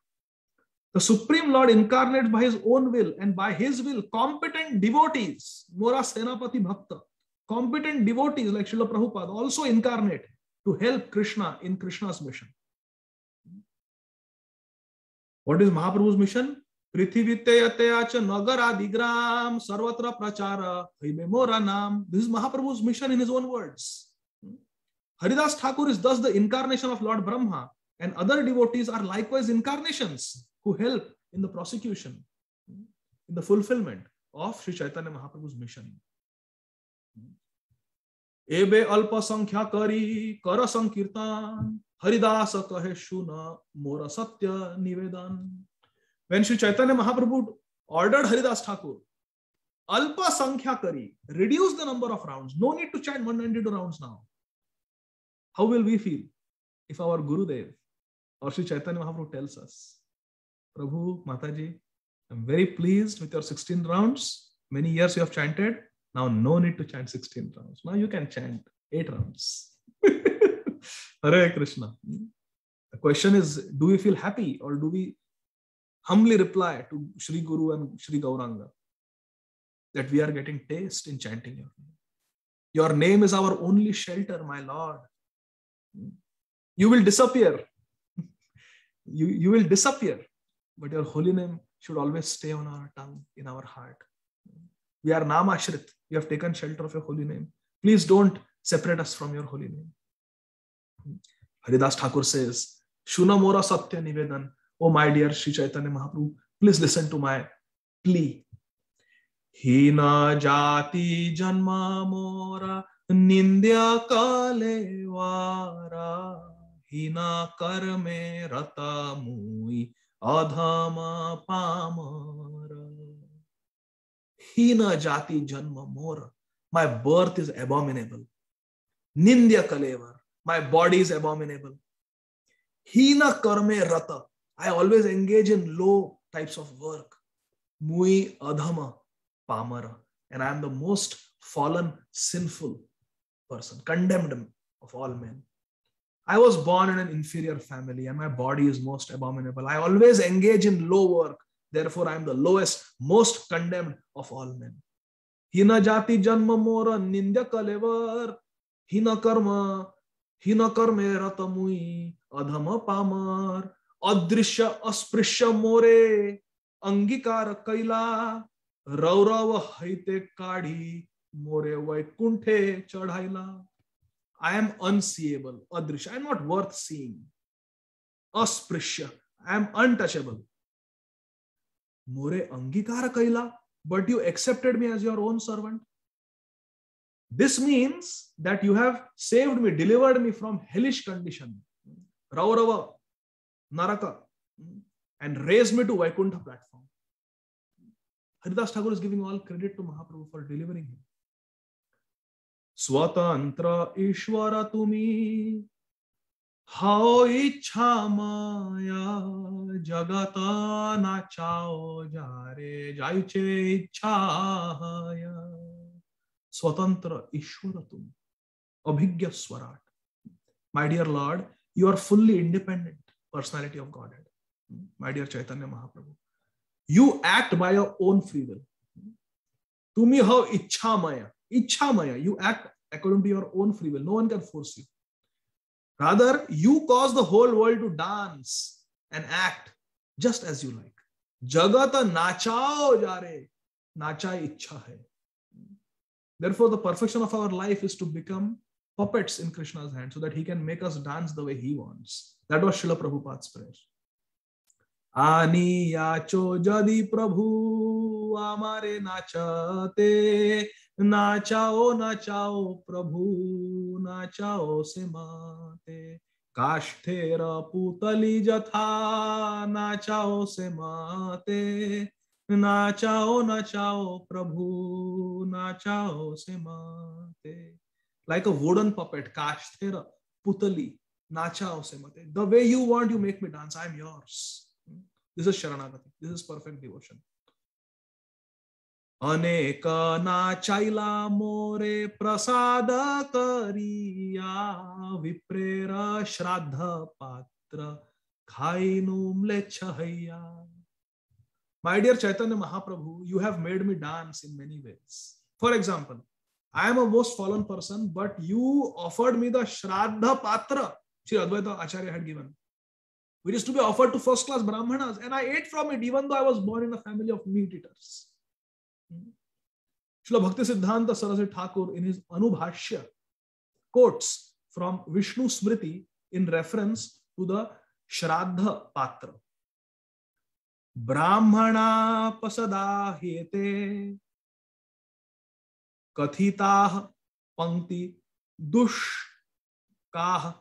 The Supreme Lord incarnates by his own will, and by his will, competent devotees, Mora Senapati Bhakta, competent devotees like Srila Prabhupada also incarnate to help Krishna in Krishna's mission. What is Mahaprabhu's mission? Prithiviteyateyacha nagaradigram sarvatra prachara haime mora nam. This is Mahaprabhu's mission in his own words. Haridas Thakur is thus the incarnation of Lord Brahma, and other devotees are likewise incarnations who help in the prosecution, in the fulfillment of Sri Chaitanya Mahaprabhu's mission. Ebe alpa sankhya kari kara sankirtan Haridasa kahe shuna mora satya nivedan. When Sri Chaitanya Mahaprabhu ordered Haridas Thakur, alpa sankhya kari, reduce the number of rounds. No need to chant 192 rounds now. How will we feel if our Gurudev or Sri Chaitanya Mahaprabhu tells us, Prabhu, Mataji, I'm very pleased with your 16 rounds. Many years you have chanted. Now no need to chant 16 rounds. Now you can chant 8 rounds. Hare Krishna. The question is, do we feel happy or do we humbly reply to Shri Guru and Shri Gauranga that we are getting taste in chanting your name? Your name is our only shelter, my Lord. You will disappear. You will disappear, but your holy name should always stay on our tongue, in our heart. We are Namashrit. We have taken shelter of your holy name. Please don't separate us from your holy name. Haridas Thakur says, Shuna Mora Satya Nivedan. Oh, my dear Sri Chaitanya Mahaprabhu, please listen to my plea. Hina jati janma mora nindya kalevara. Hina karme rata mui adhama pamara. Hina jati janma mora. My birth is abominable. Nindya kalevar. My body is abominable. Hina karme rata. I always engage in low types of work. Mui adhama pamara. And I am the most fallen, sinful person, condemned of all men. I was born in an inferior family and my body is most abominable. I always engage in low work. Therefore, I am the lowest, most condemned of all men. Hina jati janma mora nindya kalevar. Hina karme rata mui adhama pamar. Adrisha asprishya more angikar kaila. Raurav haite kadi more vaikunthe chadhaila. I am unseeable, adrisha. I am not worth seeing. Asprishya. I am untouchable. More angikara kaila. But you accepted me as your own servant. This means that you have saved me, delivered me from hellish condition. Raurava, Naraka, and raised me to Vaikuntha platform. Haridas Thakur is giving all credit to Mahaprabhu for delivering him. Swatantra Ishwara tumi hao ichha maya jagata nachao jare jaiche ichhaya. Swatantra Ishwara tumi abhigya swarat. My dear Lord, you are fully independent personality of Godhead. My dear Chaitanya Mahaprabhu, you act by your own free will. Tumi hao ichha maya. Ichha maya. You act according to your own free will. No one can force you. Rather, you cause the whole world to dance and act just as you like. Jagata nachao jare. Nacha ichha hai. Therefore, the perfection of our life is to become puppets in Krishna's hand so that he can make us dance the way he wants. That was Srila Prabhupada's prayer. Ani yacho jadi Prabhu amare nachate. Nachao nachao Prabhu nachao semate. Kashtera putali jatha nachao semate. Nachao nachao Prabhu nachao semate. Like a wooden puppet, kashtera putali nachao semate. The way you want, you make me dance. I am yours. This is Sharanagati. This is perfect devotion. Aneka nachaila more prasada kariya viprera shraddha patra khainum lechahaya. My dear Chaitanya Mahaprabhu, you have made me dance in many ways. For example, I am a most fallen person, but you offered me the shraddha patra Sri Advaita Acharya had given, which is to be offered to first-class Brahmanas, and I ate from it even though I was born in a family of meat eaters. Srila Bhakti Siddhanta Saraswati Thakur in his Anubhashya quotes from Vishnu Smriti in reference to the Shraddha Patra. Brahmana pasada hete kathitah pankti dushkah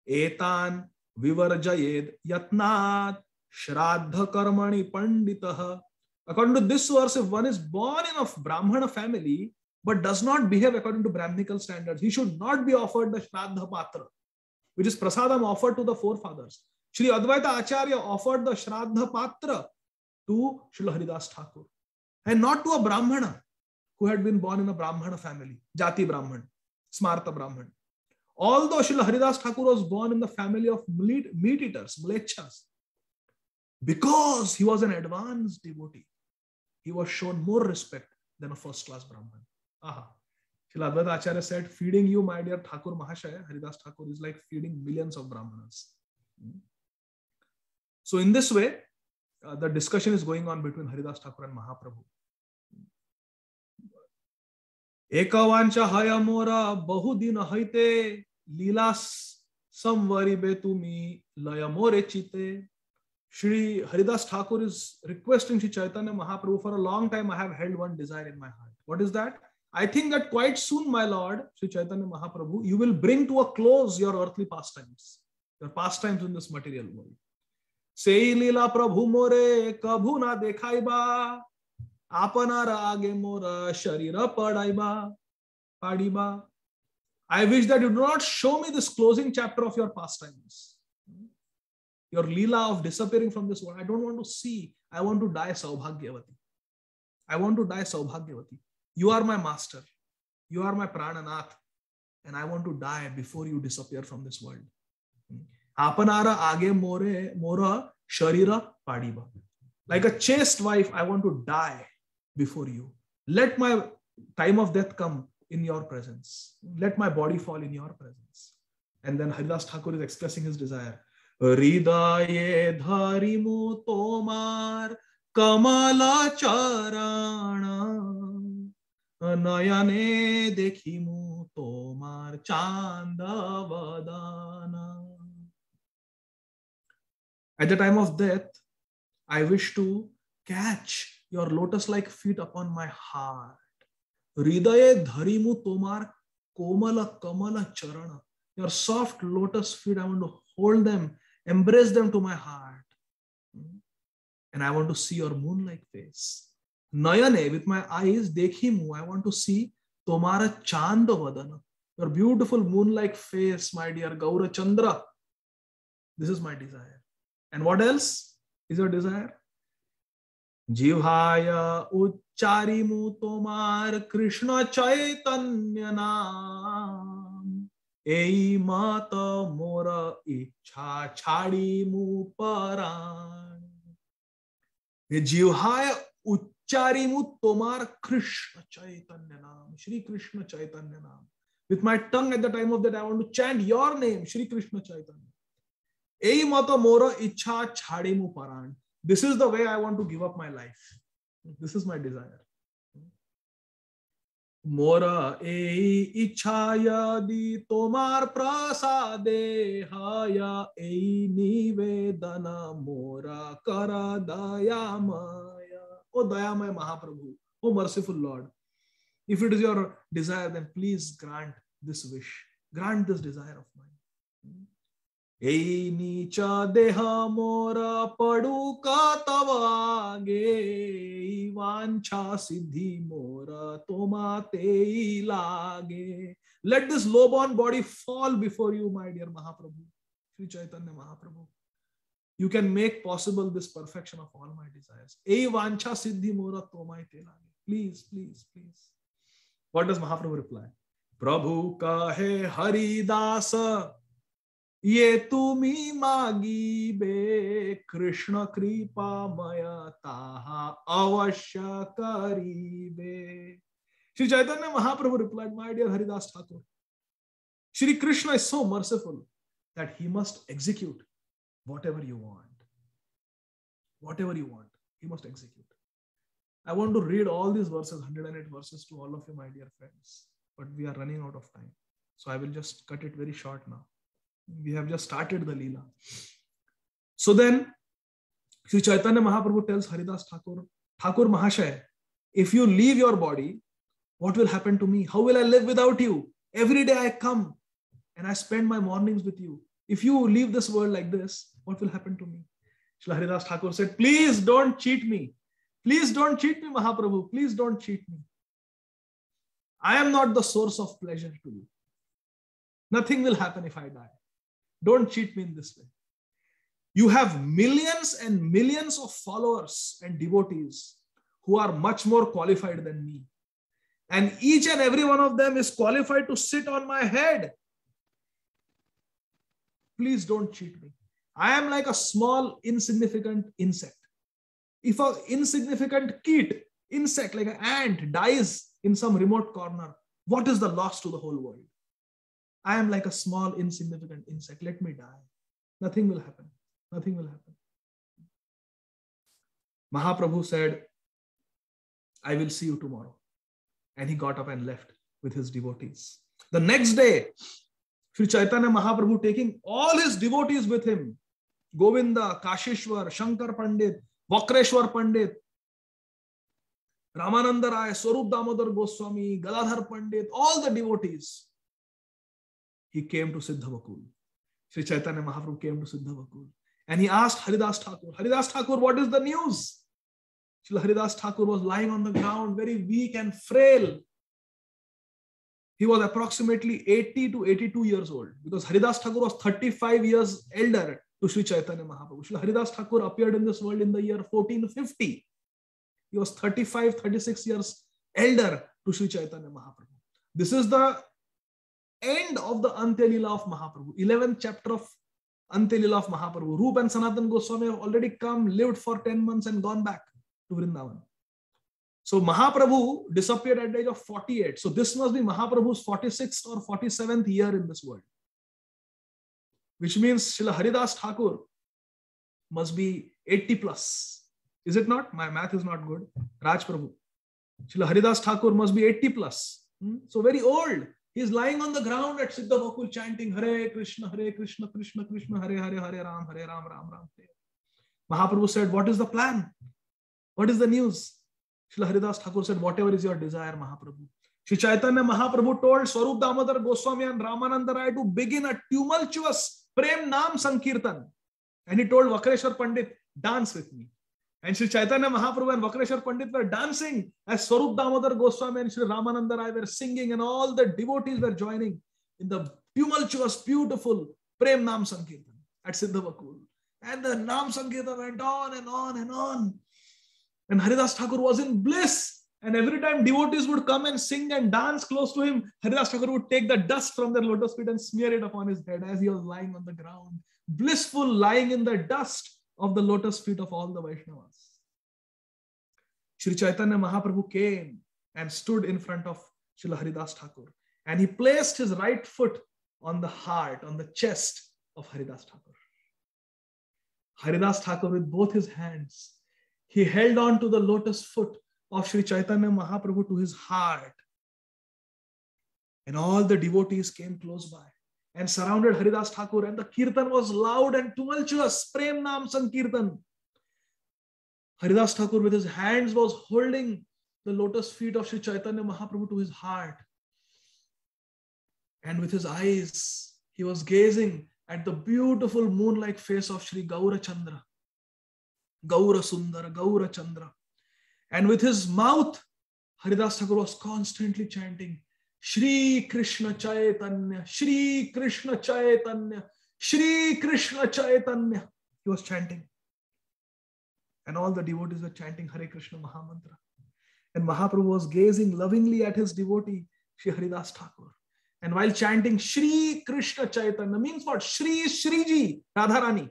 etan vivarjayed yatnat shraddha karmani panditah. According to this verse, if one is born in a Brahmana family but does not behave according to Brahminical standards, he should not be offered the Shraddha Patra, which is prasadam offered to the forefathers. Sri Advaita Acharya offered the Shraddha Patra to Srila Haridas Thakur and not to a Brahmana who had been born in a Brahmana family, Jati Brahman. Smarta Brahman. Although Srila Haridas Thakur was born in the family of meat eaters, Mlechas, because he was an advanced devotee, he was shown more respect than a first-class Brahman. Aha. Srila Advaita Acharya said, feeding you, my dear Thakur Mahashaya, Haridas Thakur, is like feeding millions of Brahmanas. So in this way, the discussion is going on between Haridas Thakur and Mahaprabhu. Ekavancha haya mora bahudina haite lilas samvaribe tumi laya more chite. Shri Haridas Thakur is requesting Shri Chaitanya Mahaprabhu, for a long time I have held one desire in my heart. What is that? I think that quite soon, my Lord, Shri Chaitanya Mahaprabhu, you will bring to a close your earthly pastimes, your pastimes in this material world. Sei lila prabhu more kabhu na dekhaiba, apanar age mora sharira padiba. I wish that you do not show me this closing chapter of your pastimes, your lila of disappearing from this world. I don't want to see. I want to die Saubhagyavati. I want to die Saubhagyavati. You are my master. You are my prananath. And I want to die before you disappear from this world. Apanara age mora sharira padiba. Like a chaste wife, I want to die before you. Let my time of death come in your presence. Let my body fall in your presence. And then Haridas Thakur is expressing his desire. Hridaye dharimu tomar kamala charana nayane dekhimu tomar chandavadana. At the time of death, I wish to catch your lotus-like feet upon my heart. Hridaye dharimu tomar komala kamala charana. Your soft lotus feet, I want to hold them, embrace them to my heart. And I want to see your moon-like face. Nayane, with my eyes, dekhimu, I want to see tomara chandavadana. Your beautiful moon-like face, my dear Gaura Chandra. This is my desire. And what else is your desire? Jivhaya ucharimu tomar Krishna Chaitanya naam. Ei mata mora ichha chadimu paran. Jivhaya ucharimu tomar Krishna Chaitanya naam. Shri Krishna Chaitanya naam. With my tongue at the time of that, I want to chant your name, Shri Krishna Chaitanya. Ei mata mora ichha chadimu paran. This is the way I want to give up my life. This is my desire. Mora ei ichhaya di tomar prasade haya ei nivedana mora kara dayamaya. Oh Dayamaya Mahaprabhu, oh merciful Lord, if it is your desire, then please grant this wish, grant this desire of mine. Ei nicha deha mora paduka tavage vancha siddhi mora tomate lage. Let this low-born body fall before you, my dear Mahaprabhu, Sri Chaitanya Mahaprabhu. You can make possible this perfection of all my desires. Ei vancha siddhi mora tomate lage. Please, please, please. What does Mahaprabhu reply? Prabhu kahe Haridasa ye tumi magi be Krishna kripa maya taha avashya karibe. Shri Chaitanya Mahaprabhu replied, my dear Haridas Thakur, Shri Krishna is so merciful that he must execute whatever you want. Whatever you want, he must execute. I want to read all these verses, 108 verses, to all of you, my dear friends, but we are running out of time. So I will just cut it very short now. We have just started the Leela. So then, Sri Chaitanya Mahaprabhu tells Haridas Thakur, Thakur Mahashaya, if you leave your body, what will happen to me? How will I live without you? Every day I come and I spend my mornings with you. If you leave this world like this, what will happen to me? Sri Haridas Thakur said, please don't cheat me. Please don't cheat me, Mahaprabhu. Please don't cheat me. I am not the source of pleasure to you. Nothing will happen if I die. Don't cheat me in this way. You have millions and millions of followers and devotees who are much more qualified than me. and each and every one of them is qualified to sit on my head. Please don't cheat me. I am like a small, insignificant insect. If an insignificant insect like an ant dies in some remote corner, what is the loss to the whole world? I am like a small, insignificant insect. Let me die. Nothing will happen. Nothing will happen. Mahaprabhu said, I will see you tomorrow. And he got up and left with his devotees. The next day, Sri Chaitanya Mahaprabhu taking all his devotees with him, Govinda, Kashishwar, Shankar Pandit, Vakreshwar Pandit, Ramananda Rai, Swarup Damodar Goswami, Galadhar Pandit, all the devotees. He came to Siddhavakul. Sri Chaitanya Mahaprabhu came to Siddhavakul. And he asked Haridas Thakur, Haridas Thakur, what is the news? Srila Haridas Thakur was lying on the ground, very weak and frail. He was approximately 80 to 82 years old, because Haridas Thakur was 35 years elder to Sri Chaitanya Mahaprabhu. Srila Haridas Thakur appeared in this world in the year 1450. He was 35, 36 years elder to Sri Chaitanya Mahaprabhu. This is the end of the Antya Lila of Mahaprabhu, 11th chapter of Antya Lila of Mahaprabhu. Rup and Sanatan Goswami have already come, lived for 10 months and gone back to Vrindavan. So Mahaprabhu disappeared at the age of 48. So this must be Mahaprabhu's 46th or 47th year in this world. Which means Srila Haridas Thakur must be 80 plus. Is it not? My math is not good. Raj Prabhu. Srila Haridas Thakur must be 80 plus. So very old. He is lying on the ground at Siddhavakul chanting Hare Krishna, Krishna Krishna, Hare Hare, Hare Ram, Ram Ram. Mahaprabhu said, what is the plan? What is the news? Srila Haridas Thakur said, whatever is your desire, Mahaprabhu. Sri Chaitanya Mahaprabhu told Swarup Damodar Goswami and Ramananda Rai to begin a tumultuous Prem Nam Sankirtan. And he told Vakreshwar Pandit, dance with me. And Sri Chaitanya Mahaprabhu and Vakreshwar Pandit were dancing as Swarup Damodar Goswami and Sri Ramananda Rai were singing, and all the devotees were joining in the tumultuous, beautiful Prem Nam Sankirtan at Siddhavakul. And the Nam Sankirtan went on and on and on. And Haridas Thakur was in bliss. And every time devotees would come and sing and dance close to him, Haridas Thakur would take the dust from their lotus feet and smear it upon his head as he was lying on the ground, blissful, lying in the dust of the lotus feet of all the Vaishnavas. Sri Chaitanya Mahaprabhu came and stood in front of Srila Haridas Thakur, and he placed his right foot on the heart, on the chest of Haridas Thakur. Haridas Thakur, with both his hands, he held on to the lotus foot of Sri Chaitanya Mahaprabhu to his heart. And all the devotees came close by and surrounded Haridas Thakur, and the kirtan was loud and tumultuous, Prem Nam Sankirtan. Haridas Thakur with his hands was holding the lotus feet of Sri Chaitanya Mahaprabhu to his heart. And with his eyes, he was gazing at the beautiful moon-like face of Sri Gaura Chandra. Gaura Sundara, Gaura Chandra. And with his mouth, Haridas Thakur was constantly chanting, Shri Krishna Chaitanya, Shri Krishna Chaitanya, Shri Krishna Chaitanya. He was chanting. And all the devotees were chanting Hare Krishna Mahamantra. And Mahaprabhu was gazing lovingly at his devotee, Shri Haridas Thakur. And while chanting Shri Krishna Chaitanya, means what? Shri is Shriji, Radharani.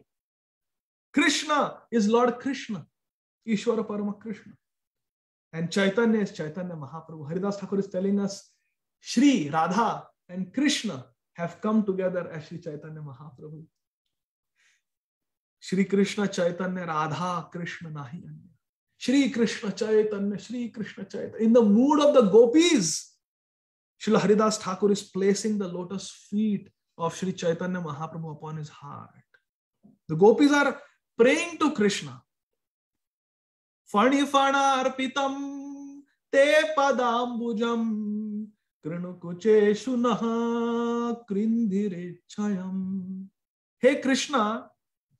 Krishna is Lord Krishna, Ishvara Parama Krishna. And Chaitanya is Chaitanya Mahaprabhu. Haridas Thakur is telling us Shri, Radha and Krishna have come together as Shri Chaitanya Mahaprabhu. Shri Krishna Chaitanya, Radha Krishna Nahi Anya. Shri Krishna Chaitanya, Shri Krishna Chaitanya. In the mood of the gopis, Srila Haridas Thakur is placing the lotus feet of Shri Chaitanya Mahaprabhu upon his heart. The gopis are praying to Krishna. Fani fana arpitam te padambujam krinukuche shunaha krindhirechayam. Hey Krishna,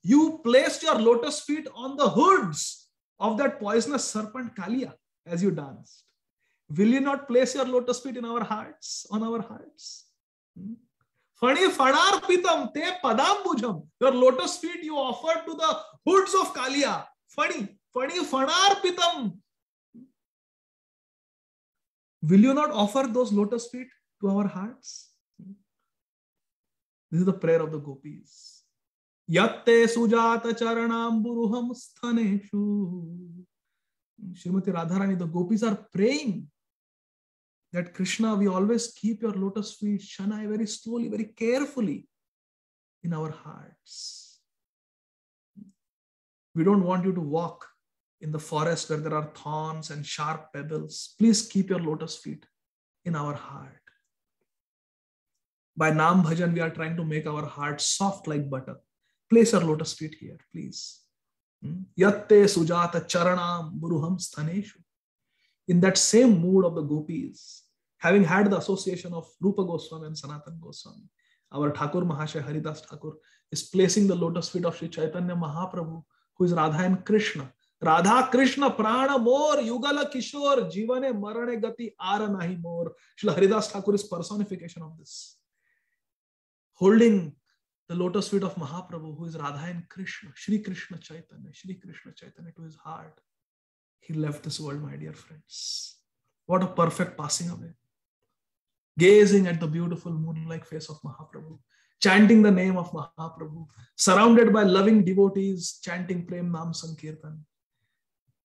you placed your lotus feet on the hoods of that poisonous serpent Kaliya as you danced. Will you not place your lotus feet in our hearts, on our hearts? Fani fanarpitam te padambujam. Your lotus feet you offered to the hoods of Kaliya. Fani fanarpitam. Will you not offer those lotus feet to our hearts? This is the prayer of the gopis. Yatte sujata charanam buruham sthaneshu. Srimati Radharani, the gopis are praying that Krishna, we always keep your lotus feet, Shanai, very slowly, very carefully in our hearts. We don't want you to walk in the forest where there are thorns and sharp pebbles. Please keep your lotus feet in our heart. By Nam Bhajan, we are trying to make our heart soft like butter. Place your lotus feet here, please. Yatte sujata charanam buruham sthaneshu. In that same mood of the gopis, having had the association of Rupa Goswami and Sanatana Goswami, our Thakur Mahasaya Haridas Thakur is placing the lotus feet of Sri Chaitanya Mahaprabhu, who is Radha and Krishna. Radha Krishna prana mor yugala kishore jivane marane gati ara nahi mor. Srila Haridas Thakur is personification of this. Holding the lotus feet of Mahaprabhu, who is Radha and Krishna, Shri Krishna Chaitanya to his heart. He left this world, my dear friends. What a perfect passing away. Gazing at the beautiful moon-like face of Mahaprabhu, chanting the name of Mahaprabhu, surrounded by loving devotees, chanting Prem Nam Sankirtan,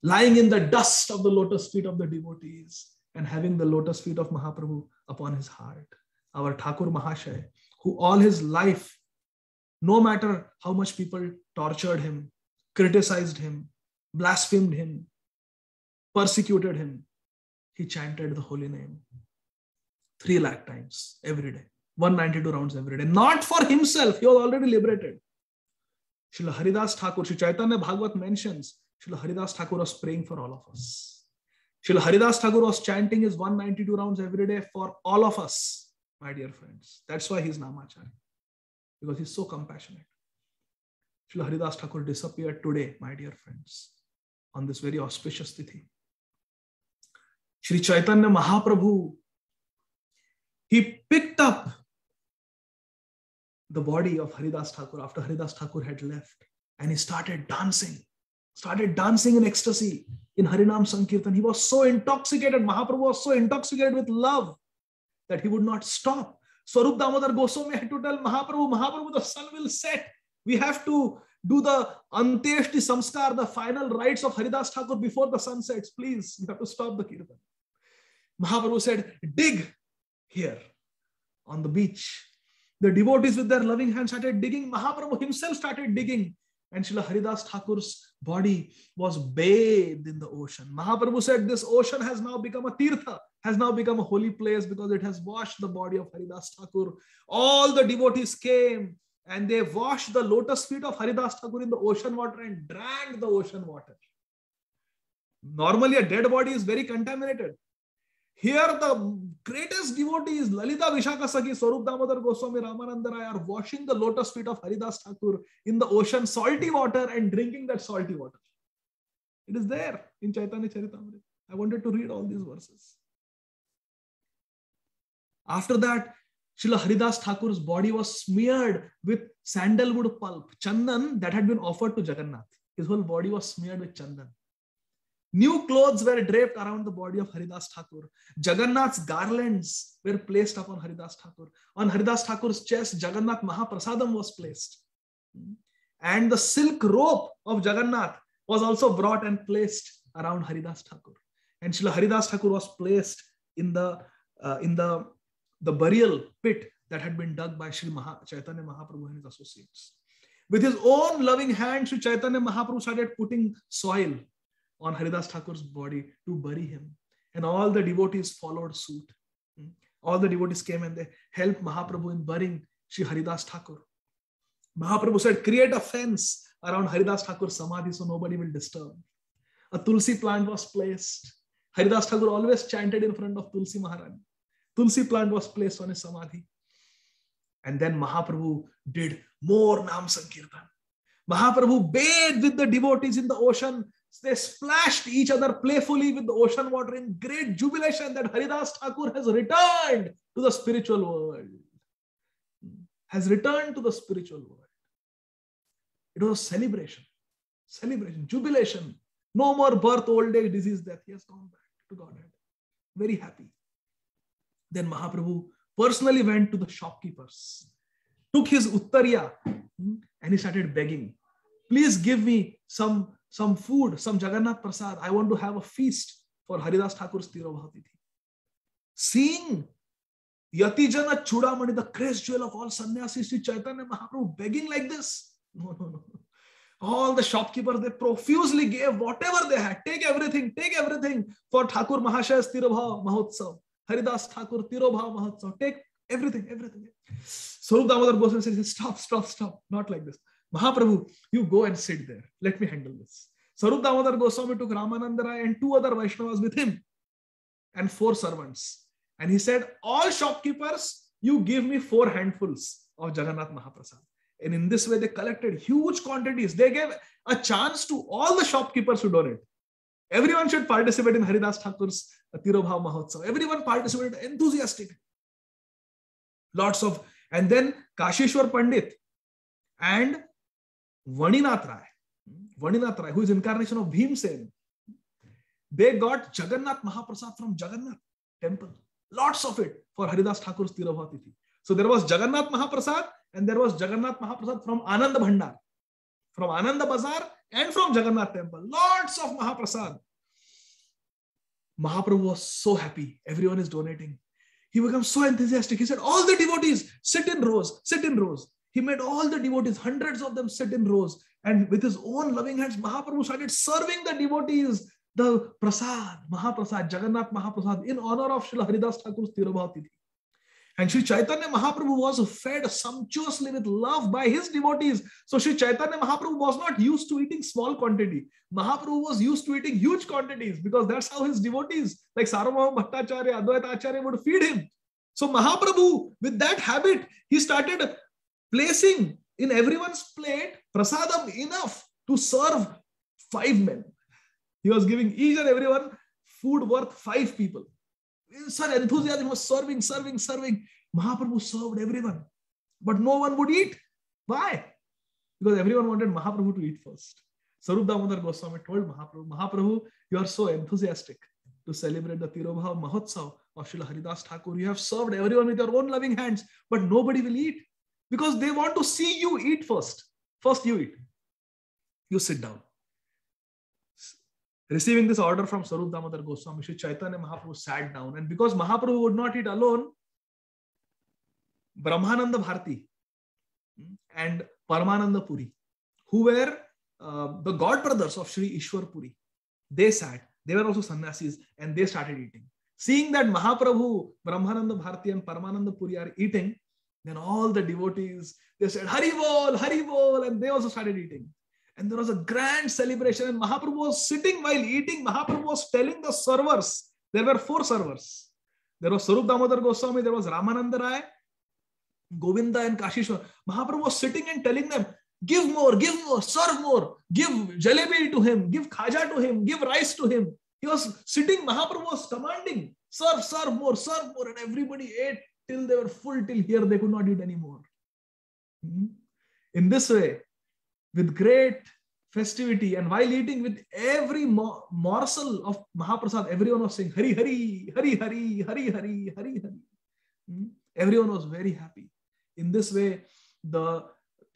lying in the dust of the lotus feet of the devotees and having the lotus feet of Mahaprabhu upon his heart. Our Thakur Mahasaya, who all his life, no matter how much people tortured him, criticized him, blasphemed him, persecuted him, he chanted the holy name 3 lakh times every day, 192 rounds every day. Not for himself, he was already liberated. Srila Haridas Thakur, Sri Chaitanya Bhagavat mentions, Srila Haridas Thakur was praying for all of us. Srila Haridas Thakur was chanting his 192 rounds every day for all of us, my dear friends. That's why he's Namacharya, because he's so compassionate. Srila Haridas Thakur disappeared today, my dear friends, on this very auspicious tithi. Sri Chaitanya Mahaprabhu, he picked up the body of Haridas Thakur after Haridas Thakur had left, and he started dancing in ecstasy in Harinam Sankirtan. He was so intoxicated, Mahaprabhu was so intoxicated with love that he would not stop. Swarup Damodar Goswami had to tell Mahaprabhu, the sun will set. We have to do the Antyeshti Samskar, the final rites of Haridas Thakur before the sun sets. Please, you have to stop the Kirtan. Mahaprabhu said, dig here on the beach. The devotees with their loving hands started digging. Mahaprabhu himself started digging. And Srila Haridas Thakur's body was bathed in the ocean. Mahaprabhu said, this ocean has now become a tirtha, has now become a holy place because it has washed the body of Haridas Thakur. All the devotees came and they washed the lotus feet of Haridas Thakur in the ocean water and drank the ocean water. Normally, a dead body is very contaminated. Here, the greatest devotees, Lalita Vishaka Sakhi, Swarup Damodar Goswami, Ramananda Rai, are washing the lotus feet of Haridas Thakur in the ocean salty water and drinking that salty water. It is there in Chaitanya Charitamrita. I wanted to read all these verses. After that, Srila Haridas Thakur's body was smeared with sandalwood pulp, chandan, that had been offered to Jagannath. His whole body was smeared with chandan. New clothes were draped around the body of Haridas Thakur. Jagannath's garlands were placed upon Haridas Thakur. On Haridas Thakur's chest, Jagannath Mahaprasadam was placed. And the silk rope of Jagannath was also brought and placed around Haridas Thakur. And Srila Haridas Thakur was placed in the burial pit that had been dug by Sri Chaitanya Mahaprabhu and his associates. With his own loving hand, Sri Chaitanya Mahaprabhu started putting soil on Haridas Thakur's body to bury him. And all the devotees followed suit. All the devotees came and they helped Mahaprabhu in burying Sri Haridas Thakur. Mahaprabhu said, create a fence around Haridas Thakur's samadhi so nobody will disturb. A tulsi plant was placed. Haridas Thakur always chanted in front of Tulsi Maharani. Tulsi plant was placed on his samadhi. And then Mahaprabhu did more Nam Sankirtan. Mahaprabhu bathed with the devotees in the ocean. They splashed each other playfully with the ocean water in great jubilation that Haridas Thakur has returned to the spiritual world. Has returned to the spiritual world. It was celebration, jubilation. No more birth, old age, disease, death. He has gone back to Godhead. Very happy. Then Mahaprabhu personally went to the shopkeepers, took his uttariya, and he started begging, please give me some food, some Jagannath Prasad. I want to have a feast for Haridas Thakur's Tirobhav Tithi. Seeing Yatijana Chudamani, the crest jewel of all sannyasis, Sri Chaitanya Mahaprabhu begging like this. No. All the shopkeepers, they profusely gave whatever they had. Take everything for Thakur Mahashaya's Tirobhav Mahotsav. Haridas Thakur Tirobhav Mahotsav. Take everything. Swarup Damodar Goswami says, stop. Not like this. Mahaprabhu, you go and sit there. Let me handle this. Swarup Damodar Goswami took Ramananda Rai and 2 other Vaishnavas with him and 4 servants. And he said, all shopkeepers, you give me 4 handfuls of Jagannath Mahaprasad. And in this way, they collected huge quantities. They gave a chance to all the shopkeepers to donate. Everyone should participate in Haridas Thakur's Tirobhav Mahotsav. Everyone participated enthusiastically. And then Kashishwar Pandit and Vaninath Rai, who is incarnation of Bhimsen, they got Jagannath Mahaprasad from Jagannath temple. Lots of it for Haridas Thakur's Tirobhav Tithi. So there was Jagannath Mahaprasad and there was Jagannath Mahaprasad from Anand Bhandar, from Ananda Bazar and from Jagannath temple. Lots of Mahaprasad. Mahaprabhu was so happy. Everyone is donating. He becomes so enthusiastic. He said, all the devotees sit in rows. He made all the devotees, hundreds of them, sit in rows. And with his own loving hands, Mahaprabhu started serving the devotees the prasad, Mahaprasad, Jagannath Mahaprasad, in honor of Srila Haridas Thakur's Tirobhav Tithi. And Sri Chaitanya Mahaprabhu was fed sumptuously with love by his devotees. So Sri Chaitanya Mahaprabhu was not used to eating small quantity. Mahaprabhu was used to eating huge quantities because that's how his devotees like Sarvabhauma Bhattacharya, Advaita Acharya would feed him. So Mahaprabhu, with that habit, he started placing in everyone's plate prasadam enough to serve 5 men. He was giving each and everyone food worth 5 people. Such enthusiasm, was serving. Mahaprabhu served everyone. But no one would eat. Why? Because everyone wanted Mahaprabhu to eat first. Swarup Damodar Goswami told Mahaprabhu, you are so enthusiastic to celebrate the Tirobhav Mahotsav of Srila Haridas Thakur. You have served everyone with your own loving hands, but nobody will eat because they want to see you eat first. First you eat. You sit down. Receiving this order from Swarup Damodar Goswami, Sri Chaitanya Mahaprabhu sat down, and because Mahaprabhu would not eat alone, Brahmananda Bharati and Paramananda Puri, who were the god brothers of Sri Ishwar Puri, they sat. They were also sannyasis and they started eating. Seeing that Mahaprabhu, Brahmananda Bharati and Paramananda Puri are eating, then all the devotees, they said, Hari Bol, Hari Bol, and they also started eating. And there was a grand celebration, and Mahaprabhu was sitting while eating. Mahaprabhu was telling the servers, there were 4 servers. There was Swarup Damodar Goswami, there was Ramananda Rai, Govinda and Kashishwar. Mahaprabhu was sitting and telling them, give more, serve more, give jalebi to him, give khaja to him, give rice to him. He was sitting, Mahaprabhu was commanding, serve more, and everybody ate till they were full, till here they could not eat anymore. In this way, with great festivity, and while eating, with every morsel of Mahaprasad, everyone was saying, Hari Hari, Hari Hari, Hari Hari, Hari Hari. Everyone was very happy. In this way, the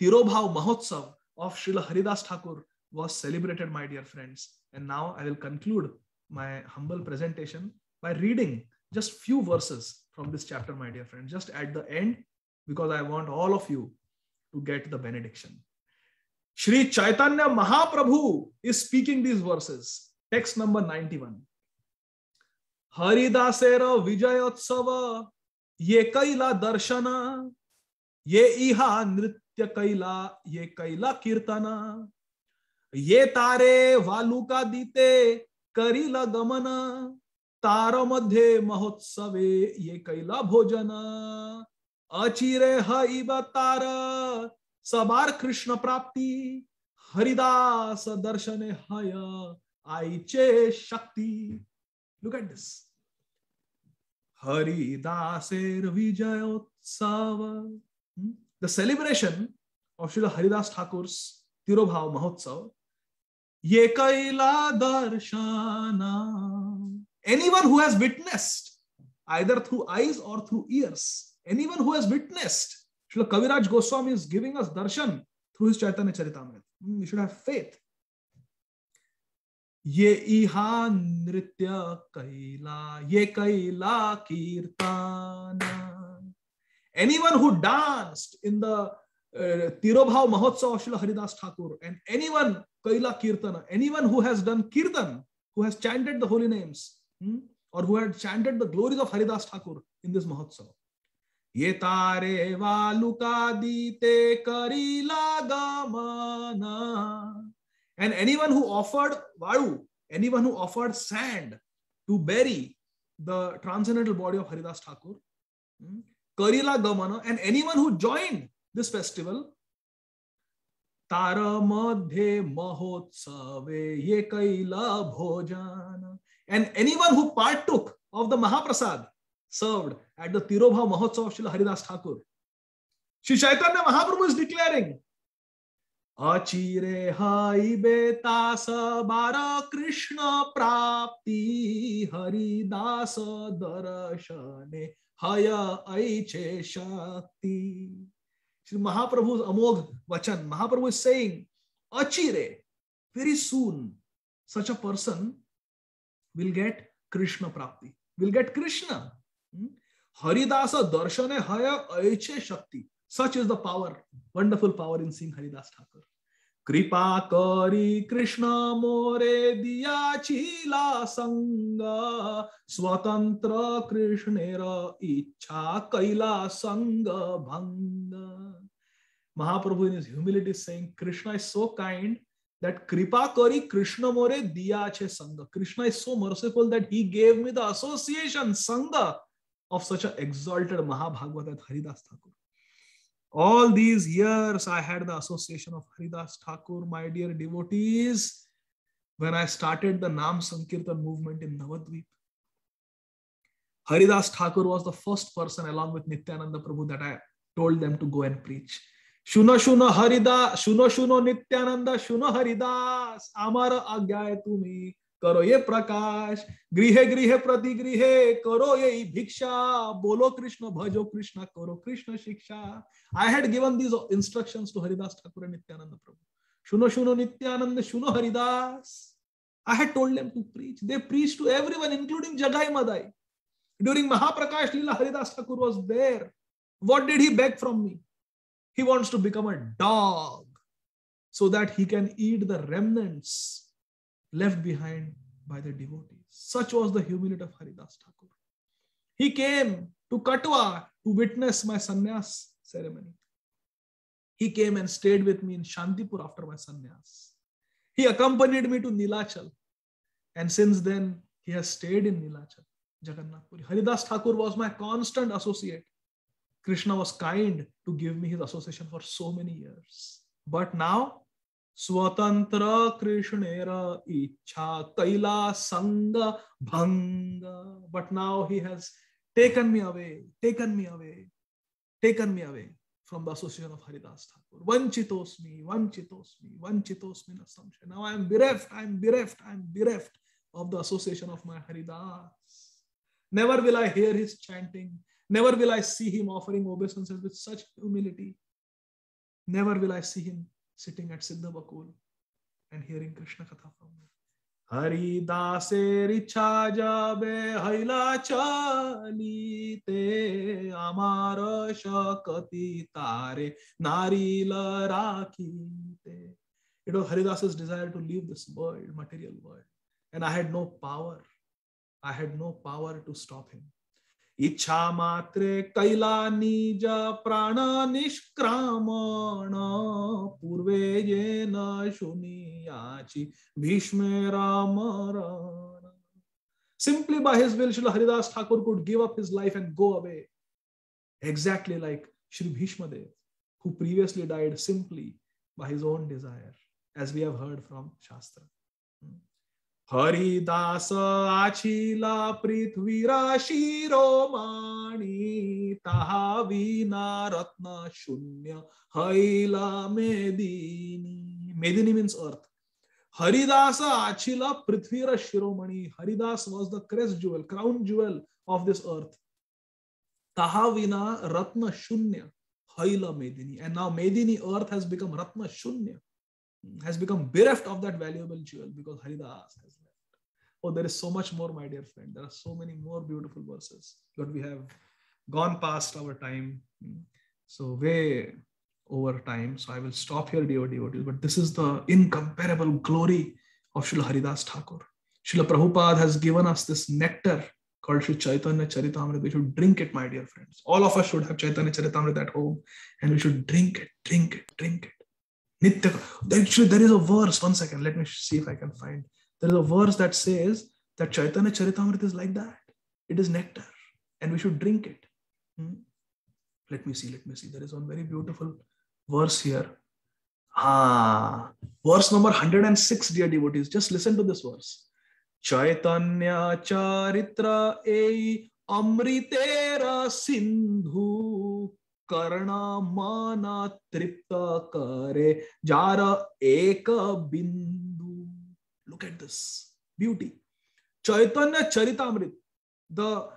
Tirobhav Mahotsav of Srila Haridas Thakur was celebrated, my dear friends. And now I will conclude my humble presentation by reading just few verses from this chapter, my dear friends, just at the end, because I want all of you to get the benediction. Sri Chaitanya Mahaprabhu is speaking these verses. Text number 91. Haridasera Vijayotsava ye kaila darshana ye iha nritya kaila ye kaila kirtana ye tare valuka dite karila gamana tara madhe mahotsave ye kaila bhojana achire haiba tara Sabar Krishna Prapti Haridas Darshane Haya Aiche Shakti. Look at this. Haridaser Vijayotsava. The celebration of Srila Haridas Thakur's Tirobhav Mahotsav. Ye Kaila Darshana. Anyone who has witnessed either through eyes or through ears. Anyone who has witnessed. Srila Kaviraj Goswami is giving us darshan through his Chaitanya Charitamrita. We should have faith. Ye iha nritya kaila, ye kaila kirtana. Anyone who danced in the Tirobhav Mahotsav of Srila Haridas Thakur, and anyone kaila kirtana, anyone who has done kirtan, who has chanted the holy names, or who had chanted the glories of Haridas Thakur in this Mahotsav. Ye tare valuka dite karila gamana. And anyone who offered valu, anyone who offered sand to bury the transcendental body of Haridas Thakur, karila gamana, and anyone who joined this festival, tara madhye mahotsave ye kaila bhojana. And anyone who partook of the Mahaprasad served at the Tirobhav Mahotsav of Srila Haridas Thakur. Shri Chaitanya Mahaprabhu is declaring, Achire hai betasa bara Krishna prapti Haridasa darashane haya aiche shakti. Shri Mahaprabhu's amog vachan. Mahaprabhu is saying, Achire, very soon, such a person will get Krishna prapti, will get Krishna. Haridasa darshane haya aiche shakti. Such is the power, wonderful power in seeing Haridas Thakur. Kripa kari Krishna more diya chila sanga swatantra Krishnera ichha kaila sanga bhanga. Mahaprabhu in his humility is saying, Krishna is so kind that Kripa kari Krishna more diya che sanga. Krishna is so merciful that he gave me the association, sanga, of such an exalted Mahabhagavad as Haridas Thakur. All these years I had the association of Haridas Thakur, my dear devotees, when I started the Nam Sankirtan movement in Navadvip. Haridas Thakur was the first person along with Nityananda Prabhu that I told them to go and preach. Shuno shuno Haridas, shuno shuno Nityananda, shuno Haridas, amara agyay tumi. करो ये प्रकाश गृहे गृहे प्रति गृहे करो ये भिक्षा बोलो कृष्ण भजो कृष्ण करो कृष्ण शिक्षा. I had given these instructions to Haridas Thakur and Nityananda Prabhu. Shuno shuno Nityananda, shuno Haridas. I had told them to preach. They preached to everyone, including Jagai Madai. During Mahaprakash Leela, Haridas Thakur was there. What did he beg from me? He wants to become a dog so that he can eat the remnants left behind by the devotees. Such was the humility of Haridas Thakur. He came to Katwa to witness my sannyas ceremony. He came and stayed with me in Shantipur after my sannyas. He accompanied me to Nilachal, and since then he has stayed in Nilachal, Jagannath Puri. Haridas Thakur was my constant associate. Krishna was kind to give me his association for so many years. But now, Swatantra Krishnera Ichha Kaila Sanga Bhanga. But now he has taken me away from the association of Haridas Thakur. Vanchitosmi na samshay. Now I am bereft of the association of my Haridas. Never will I hear his chanting. Never will I see him offering obeisances with such humility. Never will I see him sitting at Siddha Bakul and hearing Krishna Katha from me. Haridase richa jabe haila chalite amara shakati tare narila rakite. It was Haridas's desire to leave this world, material world. And I had no power. I had no power to stop him. Ichha matre kaila nija prana nishkramana purve jena shuniyachi bhishmera marana. Simply by his will, Srila Haridas Thakur could give up his life and go away. Exactly like Shri Bhishma Dev, who previously died simply by his own desire, as we have heard from Shastra. Haridasa achila prithvira shiromani taha vina ratna shunya haila medini. Medini means earth. Haridasa achila prithvira shiromani. Haridas was the crest jewel, crown jewel of this earth. Taha vina ratna shunya haila medini. And now Medini earth has become ratna shunya, has become bereft of that valuable jewel because Haridas has left. Oh, there is so much more, my dear friend. There are so many more beautiful verses, but we have gone past our time. So way over time. So I will stop here, dear devotees. But this is the incomparable glory of Srila Haridas Thakur. Srila Prabhupada has given us this nectar called Sri Chaitanya Charitamrita. We should drink it, my dear friends. All of us should have Chaitanya Charitamrita at home, and we should drink it, drink it, drink it. Nitya. Actually, there is a verse. One second, let me see if I can find. There is a verse that says that Chaitanya Charitamrita is like that. It is nectar, and we should drink it. Let me see. There is one very beautiful verse here. Verse number 106, dear devotees. Just listen to this verse. Chaitanya Charitra ei amritera sindhu karna mana tripta kare jara eka bindu. Look at this beauty. Chaitanya Charitamrita. The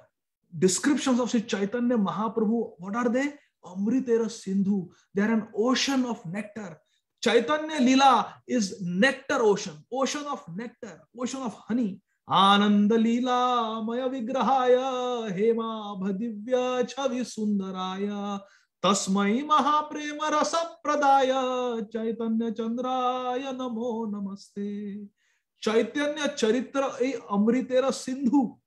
descriptions of Sri Chaitanya Mahaprabhu, what are they? Amritera Sindhu. They are an ocean of nectar. Chaitanya Leela is nectar ocean, ocean of nectar, ocean of honey. Ananda Leela Maya Vigrahaya Hema Bhadivya Chavi Sundaraya Tasmai Mahaprema Rasa Pradaya Chaitanya Chandraya Namo Namaste. Chaitanya Charitra e Amritera Sindhu.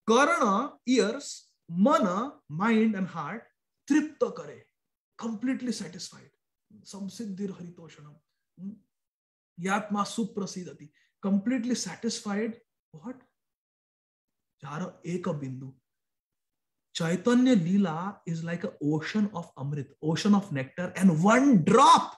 Karna, ears, mana, mind and heart, tripta kare, completely satisfied. Samsiddhir haritoshanam. Yatma suprasidati, completely satisfied. What? Jara eka bindu. Chaitanya Leela is like an ocean of Amrit, ocean of nectar, and one drop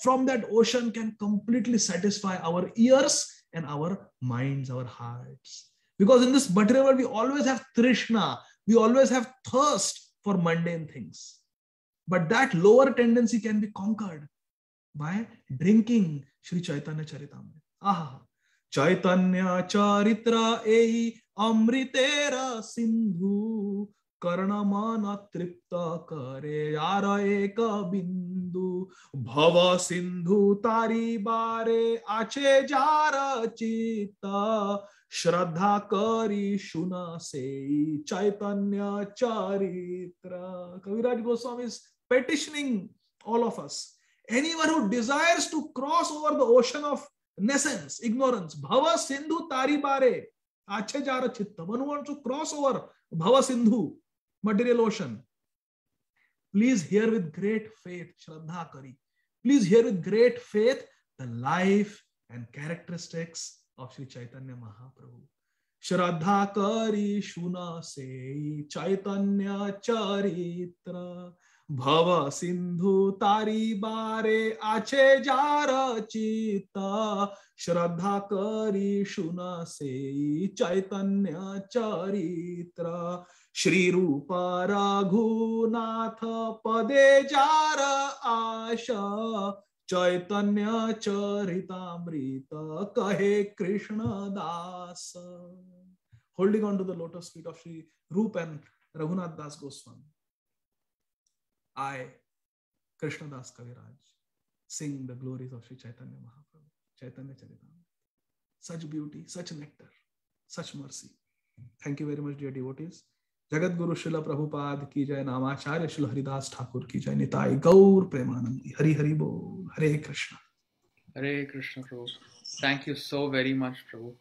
from that ocean can completely satisfy our ears and our minds, our hearts. Because in this material world, we always have Trishna, we always have thirst for mundane things. But that lower tendency can be conquered by drinking Sri Chaitanya Charitamrita. Chaitanya Charitra ei amritera sindhu karnamana tripta kare yara eka bindu bhava sindhu tari bare ache jara chitta Shraddha kari shuna se Chaitanya Charitra. Kaviraj Goswami is petitioning all of us. Anyone who desires to cross over the ocean of nescience, ignorance, Bhava Sindhu Tari Bare, Ache Jara Chitta. One who wants to cross over Bhava Sindhu, material ocean. Please hear with great faith, Shraddha Kari. Please hear with great faith the life and characteristics of Sri Chaitanya Mahaprabhu. Shraddha Kari Shuna Se Chaitanya Charitra Bhava Sindhu Tari Bare Ache Jara Chitta Shraddha Kari Shuna Se Chaitanya Charitra Shri Rupa Raghunatha Pade Jara Asha Chaitanya Charitamrita Kahe Krishna Das. Holding on to the lotus feet of Sri Rupa and Raghunath Das Goswami, I, Krishna Das Kaviraj, sing the glories of Sri Chaitanya Mahaprabhu, Chaitanya Charitamrita. Such beauty, such nectar, such mercy. Thank you very much, dear devotees. Jagat Guru Srila Prabhupada ki jai, Namacharya Srila Haridas Thakur ki jai, Nitai Gaur Premanandi, Hari Hari Bol, Hare Krishna. Hare Krishna, Prabhu. Thank you so very much, Prabhu.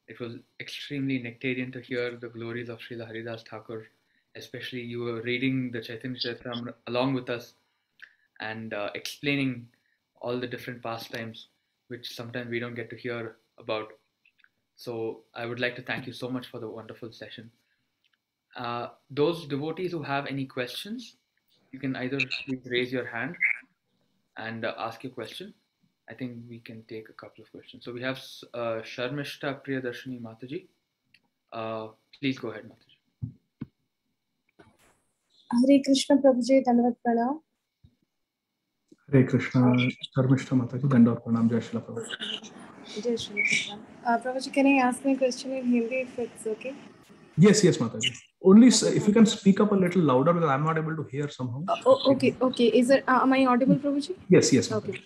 It was extremely nectarian to hear the glories of Srila Haridas Thakur. Especially you were reading the Chaitanya Charitamrita along with us and explaining all the different pastimes which sometimes we don't get to hear about. So I would like to thank you so much for the wonderful session. Those devotees who have any questions, you can either please raise your hand and ask your question. I think we can take a couple of questions. So we have Sharmishta Priyadarshini Mataji. Please go ahead, Mataji. Hare Krishna Prabhuji, Dandavat Pranam. Hare Krishna, Sharmishta Mataji, Dandavat Pranam, Jai Shri Prabhuji. Jai Shri Krishna. Prabhuji, can I ask my question in Hindi if it's okay? Yes, Mataji. Only if you can speak up a little louder, because I'm not able to hear somehow. Okay. Is it? Am I audible, Prabhuji? Yes, Mataji. Okay.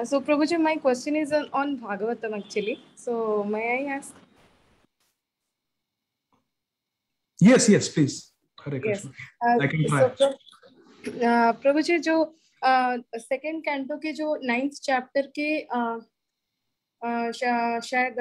So, Prabhuji, my question is on Bhagavatam actually. So, may I ask? Yes, please. Hare Yes. Krishna. I can try. So, Prabhuji, जो second canto के जो 9th chapter के शायद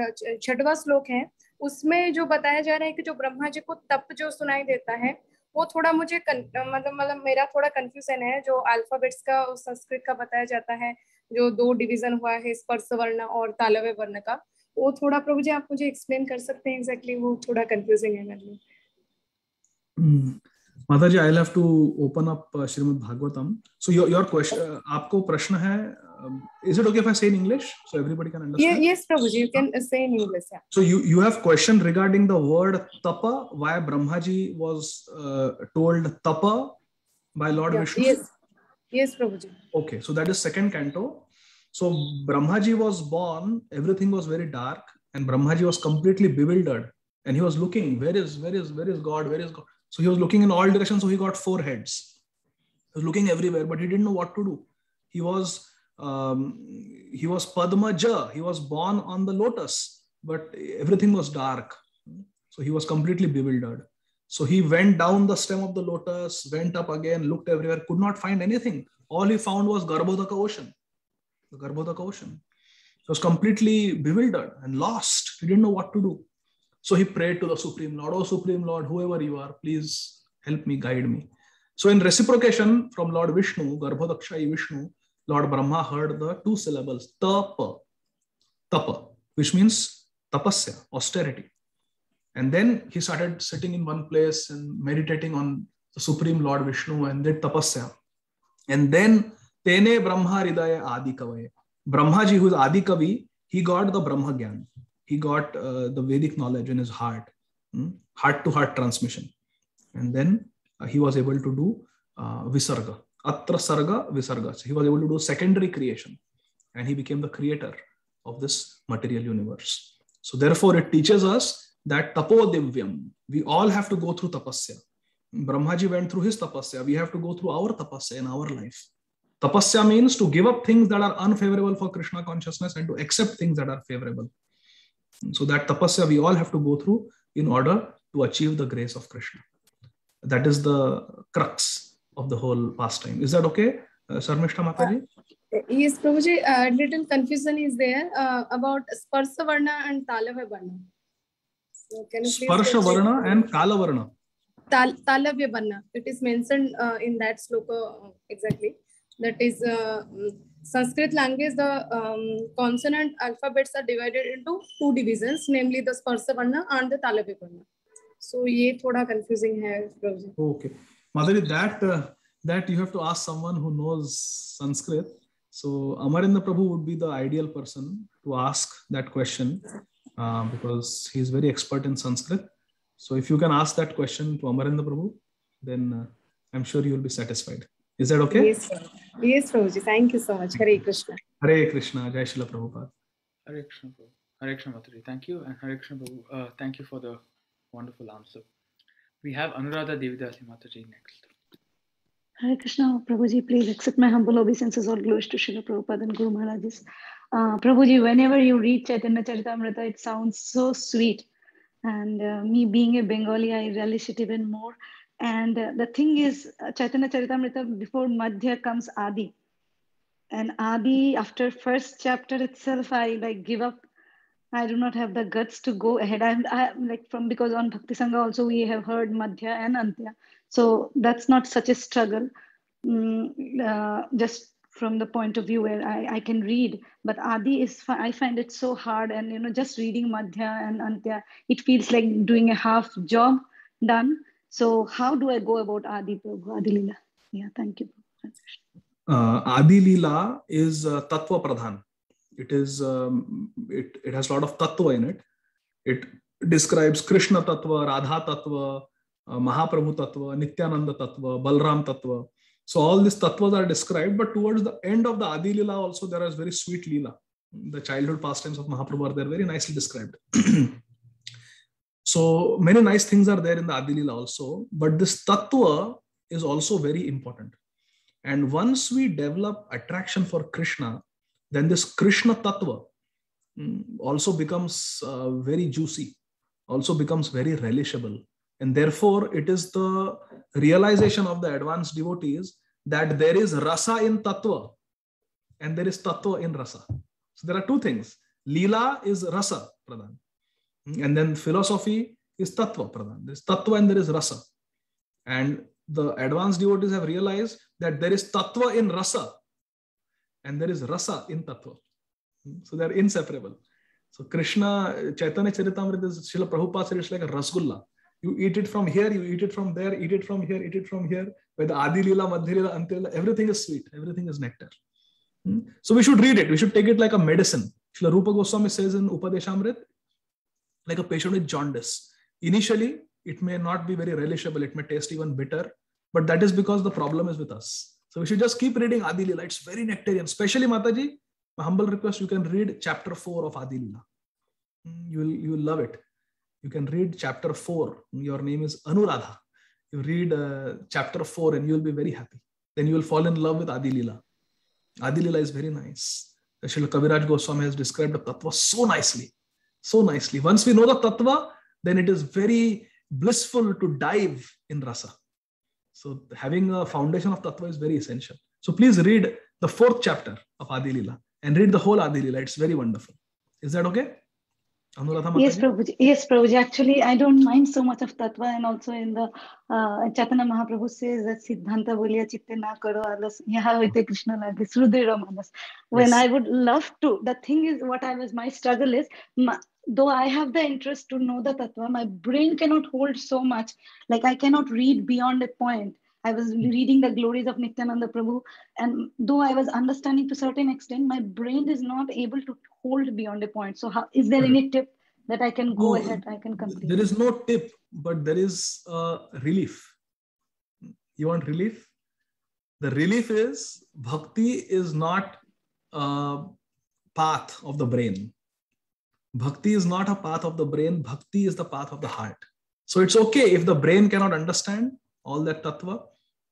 6वां श्लोक है, उसमें जो बताया जा रहा है कि जो ब्रह्मा जी को तप जो सुनाई देता है, वो थोड़ा मुझे मतलब मेरा थोड़ा कंफ्यूजन है. जो अल्फाबेट्स का संस्कृत का बताया जाता है, जो 2 डिवीजन हुआ है स्पर्श वर्ण और तालव्य वर्ण का, वो थोड़ा प्रभु जी आप मुझे एक्सप्लेन कर सकते हैं एग्जैक्टली? वो थोड़ा कंफ्यूजिंग है मेरे लिए. Mataji, I'll have to open up Srimad Bhagavatam. So your question, आपको प्रश्न है, is it okay if I say in English so everybody can understand? Yes, Prabhuji, you can say in English. Yeah. So you have question regarding the word tapa, why Brahmaji was told tapa by Lord Vishnu? Yes, Prabhuji. Okay, so that is second canto. So Brahmaji was born, everything was very dark, and Brahmaji was completely bewildered, and he was looking, where is God, where is God? So he was looking in all directions, so he got 4 heads. He was looking everywhere, but he didn't know what to do. He was Padmaja, he was born on the lotus, but everything was dark. So he was completely bewildered. So he went down the stem of the lotus, went up again, looked everywhere, could not find anything. All he found was Garbhodaka ocean, the Garbhodaka ocean. He was completely bewildered and lost. He didn't know what to do. So he prayed to the Supreme Lord, "Oh Supreme Lord, whoever you are, please help me, guide me." So in reciprocation from Lord Vishnu, Garbhodakshayi Vishnu, Lord Brahma heard the 2 syllables, tapa, which means tapasya, austerity. And then he started sitting in one place and meditating on the Supreme Lord Vishnu and did tapasya. And then Tene Brahma Hridaya Adi Kavaye. Brahmaji, who is Adi Kavi, he got the Brahma Gyan. He got the Vedic knowledge in his heart, heart-to-heart transmission. And then he was able to do Visarga. Atra Sarga Visarga. So he was able to do secondary creation. And he became the creator of this material universe. So therefore it teaches us that tapo divyam, we all have to go through tapasya. Brahmaji went through his tapasya. We have to go through our tapasya in our life. Tapasya means to give up things that are unfavorable for Krishna consciousness and to accept things that are favorable. So that tapasya we all have to go through in order to achieve the grace of Krishna. That is the crux of the whole pastime. Is that okay, Sarmishta Mataji? Yes, Prabhuji, little confusion is there about Sparsha Varna and Talavya Varna. So can you please Sparsha Varna and Kala Varna. Talavya Varna. It is mentioned in that sloka exactly. That is Sanskrit language, the consonant alphabets are divided into 2 divisions, namely the Sparsha Varna and the Talavya Varna. So ये थोड़ा confusing है, Prabhuji. Okay, Madhuri, that you have to ask someone who knows Sanskrit. So Amarendra Prabhu would be the ideal person to ask that question because he is very expert in Sanskrit. So if you can ask that question to Amarendra Prabhu, then I'm sure you will be satisfied. Is that okay? Yes, sir. Yes, Prabhuji. Thank you so much. Hare Krishna. Hare Krishna. Jai Srila Prabhupada. Hare Krishna, Prabhu. Hare Krishna, Maturi. Thank you. And Hare Krishna, Prabhu. Thank you for the wonderful answer. We have Anuradha Devidasi Mataji next. Hare Krishna, Prabhuji. Please accept my humble obeisances. All glories to Srila Prabhupada and Guru Maharajis. Prabhuji, whenever you read Chaitanya Charitamrita, it sounds so sweet. And me being a Bengali, I relish it even more. And the thing is, Chaitanya Charitamrita, before Madhya comes Adi. And Adi, after first chapter itself, I give up. I do not have the guts to go ahead. Because on Bhakti Sangha also we have heard Madhya and Antya. So that's not such a struggle. Just from the point of view where I can read, but Adi is, I find it so hard. And, just reading Madhya and Antya, it feels like doing a half job done. So how do I go about Adi Prabhu, Adi Leela? Yeah, thank you. Adi Leela is Tattva Pradhan. It is it has a lot of Tattva in it. It describes Krishna Tattva, Radha Tattva, Mahaprabhu Tattva, Nityananda Tattva, Balram Tattva. So all these Tattvas are described, but towards the end of the Adi Leela also there is very sweet Leela. The childhood pastimes of Mahaprabhu are there very nicely described. So many nice things are there in the Adi Leela also, but this tattva is also very important. And once we develop attraction for Krishna, then this Krishna tattva also becomes very juicy, also becomes very relishable. And therefore, it is the realization of the advanced devotees that there is rasa in tattva and there is tattva in rasa. So there are two things. Leela is rasa pradhan. And then philosophy is tattva pradhan. There is tattva and there is rasa. And the advanced devotees have realized that there is tattva in rasa and there is rasa in tattva. So they are inseparable. So Krishna, Chaitanya Charitamrita, Srila Prabhupada said it's like a rasgulla. You eat it from here, you eat it from there, eat it from here, eat it from here. By the Adi Leela, Madhya Leela, Antya Leela, everything is sweet, everything is nectar. So we should read it. We should take it like a medicine. Srila Rupa Goswami says in Upadeshamrit, like a patient with jaundice. Initially, it may not be very relishable. It may taste even bitter, but that is because the problem is with us. So we should just keep reading Adi Leela. It's very nectarian. Especially Mataji, my humble request, you can read chapter 4 of Adi Leela. You will love it. You can read chapter 4. Your name is Anuradha. You read chapter 4 and you will be very happy. Then you will fall in love with Adi Leela. Adi Leela is very nice. Srila Kaviraj Goswami has described the tattva so nicely. So nicely. Once we know the tattva, then it is very blissful to dive in rasa. So having a foundation of tattva is very essential. So please read the 4th chapter of Adi Leela and read the whole Adi Leela. It's very wonderful. Is that okay? Anuradha Yes, Prabhuji. Yes, Prabhuji. Actually, I don't mind so much of tattva, and also in the Chaitanya Mahaprabhu says that Siddhanta Bolya Chitte Na Karo Alas Yaha Hoite Krishna Lage Srudira Manas. When I would love to, the thing is, my struggle is, though I have the interest to know the tattva, my brain cannot hold so much. Like I cannot read beyond a point. I was reading the glories of Nityananda Prabhu, and though I was understanding to a certain extent, my brain is not able to hold beyond a point. So is there any tip that I can go ahead, I can complete? There is no tip, but there is relief. You want relief? The relief is bhakti is not a path of the brain. Bhakti is not a path of the brain. Bhakti is the path of the heart. So it's okay if the brain cannot understand all that tattva,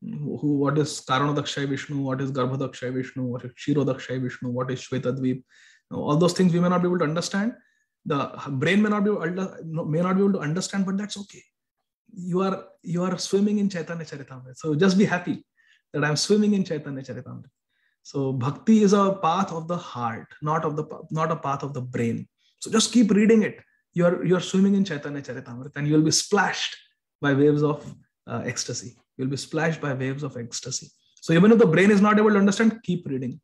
what is Karanadakshay Vishnu, what is Garbhadakshay Vishnu, what is Kshirodakshay Vishnu, what is Shvetadvip, all those things we may not be able to understand. The brain may not be able to understand, but that's okay. You are swimming in Chaitanya Charitamrita. So just be happy that I'm swimming in Chaitanya Charitamrita. So bhakti is a path of the heart, not a path of the brain. So just keep reading it. You're swimming in Chaitanya Charitamrita and you'll be splashed by waves of ecstasy. You'll be splashed by waves of ecstasy. So even if the brain is not able to understand, keep reading.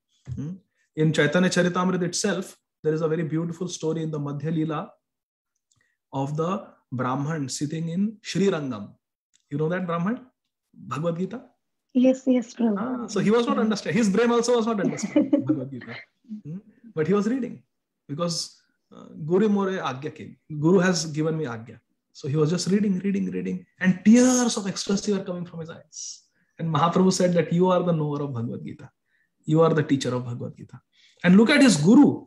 In Chaitanya Charitamrita itself, there is a very beautiful story in the Madhya Leela of the Brahman sitting in Sri Rangam. You know that Brahman? Bhagavad Gita? Yes. So he was not understanding. His brain also was not understanding Bhagavad Gita. But he was reading because Guru More Agya came. Guru has given me Agya. So he was just reading. And tears of ecstasy were coming from his eyes. And Mahaprabhu said that you are the knower of Bhagavad Gita. You are the teacher of Bhagavad Gita. And look at his Guru.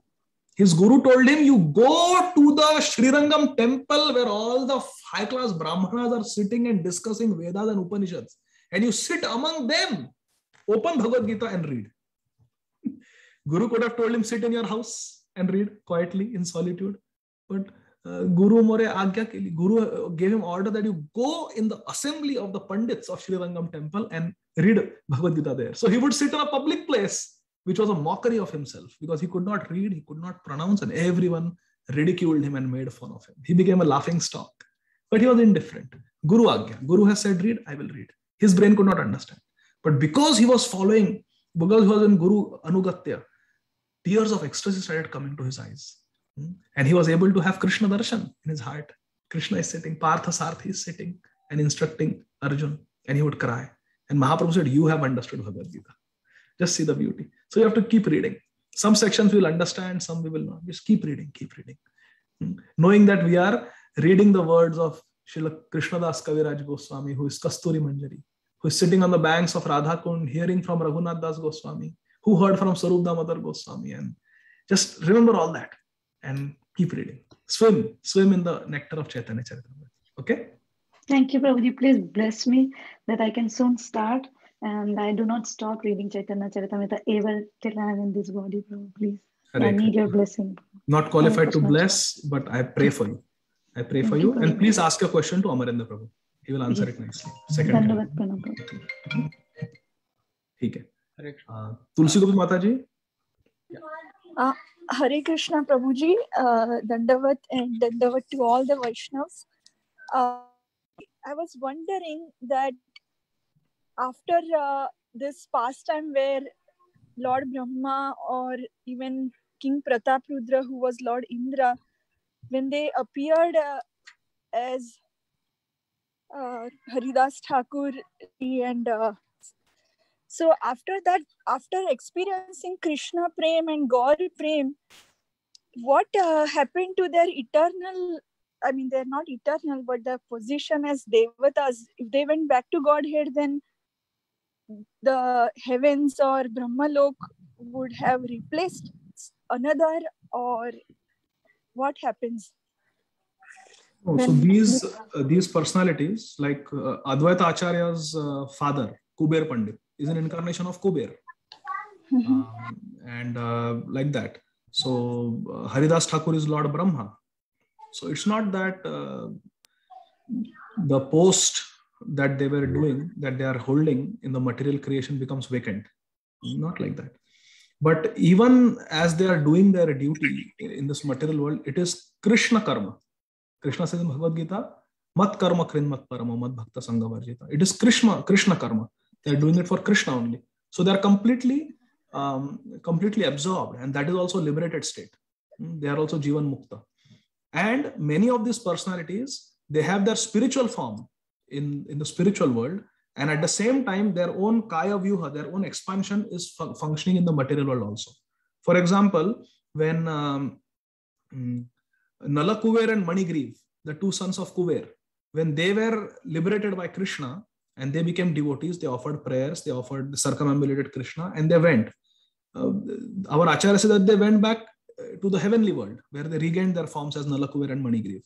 His Guru told him, you go to the Sri Rangam temple where all the high-class Brahmanas are sitting and discussing Vedas and Upanishads. And you sit among them. Open Bhagavad Gita and read. Guru could have told him, sit in your house and read quietly in solitude. But Guru More Agya Ke liye, Guru gave him order that you go in the assembly of the Pandits of Sri Rangam temple and read Bhagavad Gita there. So he would sit in a public place, which was a mockery of himself because he could not read, he could not pronounce, and everyone ridiculed him and made fun of him. He became a laughing stock, but he was indifferent. Guru Agya. Guru has said, read, I will read. His brain could not understand. But because he was following, because he was in Guru Anugatya, tears of ecstasy started coming to his eyes. And he was able to have Krishna darshan in his heart. Krishna is sitting, Partha Sarthi is sitting and instructing Arjun, and he would cry. And Mahaprabhu said, you have understood Bhagavad Gita. Just see the beauty. So you have to keep reading. Some sections we will understand, some we will not. Just keep reading. Knowing that we are reading the words of Srila Krishnadas Kaviraj Goswami, who is Kasturi Manjari, who is sitting on the banks of Radha Kund, hearing from Raghunath Das Goswami, who heard from Sarup Damodar Goswami. And just remember all that and keep reading. swim in the nectar of Chaitanya Charitamrita. Okay? Thank you, Prabhuji. Please bless me that I can soon start and I do not stop reading Chaitanya Charitamrita ever till I am in this body, Prabhu. Please. I need your blessing. Not qualified to bless, but I pray for you. I pray for you. And please ask your question to Amarendra Prabhu. He will answer it nicely. Second. ठीक है. तुलसी गोपी माता जी. Hare Krishna Prabhuji, Dandavat and Dandavat to all the Vaishnavas. I was wondering that after this pastime where Lord Brahma or even King Prataprudra, who was Lord Indra, when they appeared as Haridas Thakur and so after that, after experiencing Krishna Prem and Gauri Prem, what happened to their eternal, I mean, they're not eternal, but their position as Devatas? If they went back to Godhead, then the heavens or Brahmalok would have replaced another, or what happens? Oh, so these personalities, like Advaita Acharya's father, Kuber Pandit, is an incarnation of Kuber. And like that. So Haridas Thakur is Lord Brahma. So it's not that the post that they were doing, that they are holding in the material creation becomes vacant. Not like that. But even as they are doing their duty in this material world, it is Krishna karma. Krishna says in Bhagavad Gita, Mat karma krin mat parama mat bhakta sangha varjita. It is Krishna karma. They are doing it for Krishna only. So they are completely absorbed, and that is also liberated state. They are also Jivan Mukta. And many of these personalities, they have their spiritual form in the spiritual world, and at the same time, their own Kaya Vyuha, their own expansion is functioning in the material world also. For example, when Nala Kuber and Manigriv, the two sons of Kuber, when they were liberated by Krishna and they became devotees, they offered prayers, they circumambulated Krishna, and they went. Our Acharya said that they went back to the heavenly world, where they regained their forms as Nala Kuber and Manigriv.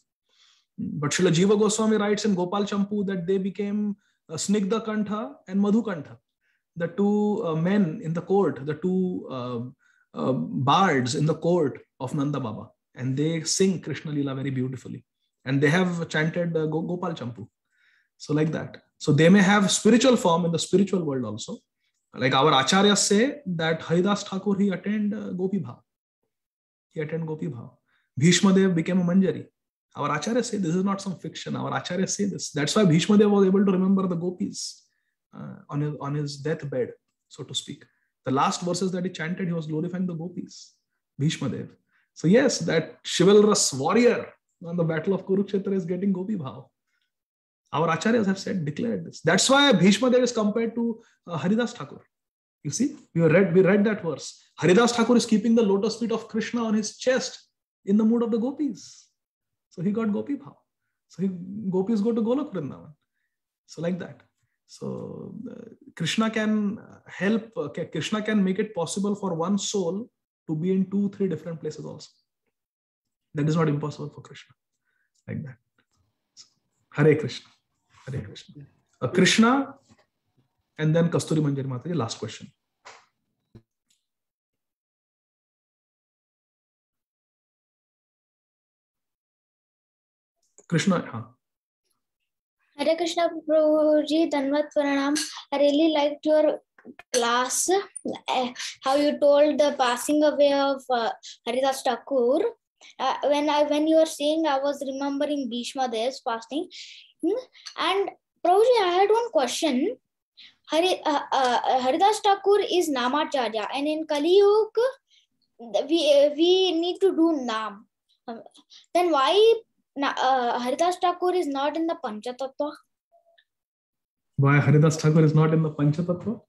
But Srila Jiva Goswami writes in Gopal Champu that they became Snigdha Kantha and Madhu Kantha, the two men in the court, the two bards in the court of Nanda Baba. And they sing Krishna Leela very beautifully. And they have chanted Gopal Champu. So like that. So they may have spiritual form in the spiritual world also. Like our Acharyas say that Haridas Thakur, he attained Gopi Bhav. He attained Gopi Bhav. Bhishma Dev became a Manjari. Our Acharyas say this is not some fiction. Our Acharyas say this. That's why Bhishma Dev was able to remember the gopis on his deathbed, so to speak. The last verses that he chanted, he was glorifying the gopis. Bhishma Dev. So yes, that chivalrous warrior on the battle of Kurukshetra is getting Gopi Bhav. Our Acharyas have declared this. That's why Bhishma Dev is compared to Haridas Thakur. You see, we read that verse. Haridas Thakur is keeping the lotus feet of Krishna on his chest in the mood of the gopis. So he got Gopi Bhav. So gopis go to Golok Vrindavan. So like that. So Krishna can help, Krishna can make it possible for one soul to be in 2-3 different places also. That is not impossible for Krishna. Like that. So, Hare Krishna. Hare Krishna. Krishna and then Kasturi Manjari Mataji, last question. Krishna. Hare Krishna Prabhuji, Dhanvat Pranam. I really liked your class, how you told the passing away of Haridas Thakur. When you were saying, I was remembering Bhishma Dev's fasting. And Prabhuji, I had one question. Haridas Thakur is Namacharya, and in Kali Yuga, we need to do Nam. Then why Haridas Thakur is not in the Panchatattva? Why Haridas Thakur is not in the Panchatattva?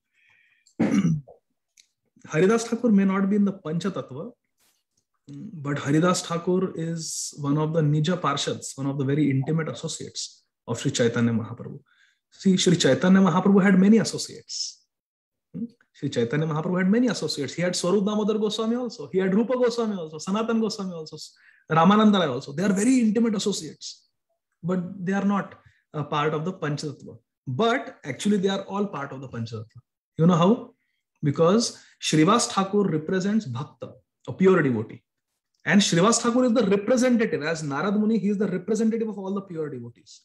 Haridas Thakur may not be in the Panchatattva, but Haridas Thakur is one of the Nija Parshads, one of the very intimate associates of Sri Chaitanya Mahaprabhu. See, Sri Chaitanya Mahaprabhu had many associates. Sri Chaitanya Mahaprabhu had many associates. He had Swarup Damodar Goswami also. He had Rupa Goswami also. Sanatan Goswami also. Ramananda Rai also. They are very intimate associates, but they are not a part of the Panchatattva. But actually, they are all part of the Panchatattva. You know how? Because Shrivas Thakur represents Bhakta, a pure devotee. And Shrivas Thakur is the representative. As Narad Muni, he is the representative of all the pure devotees.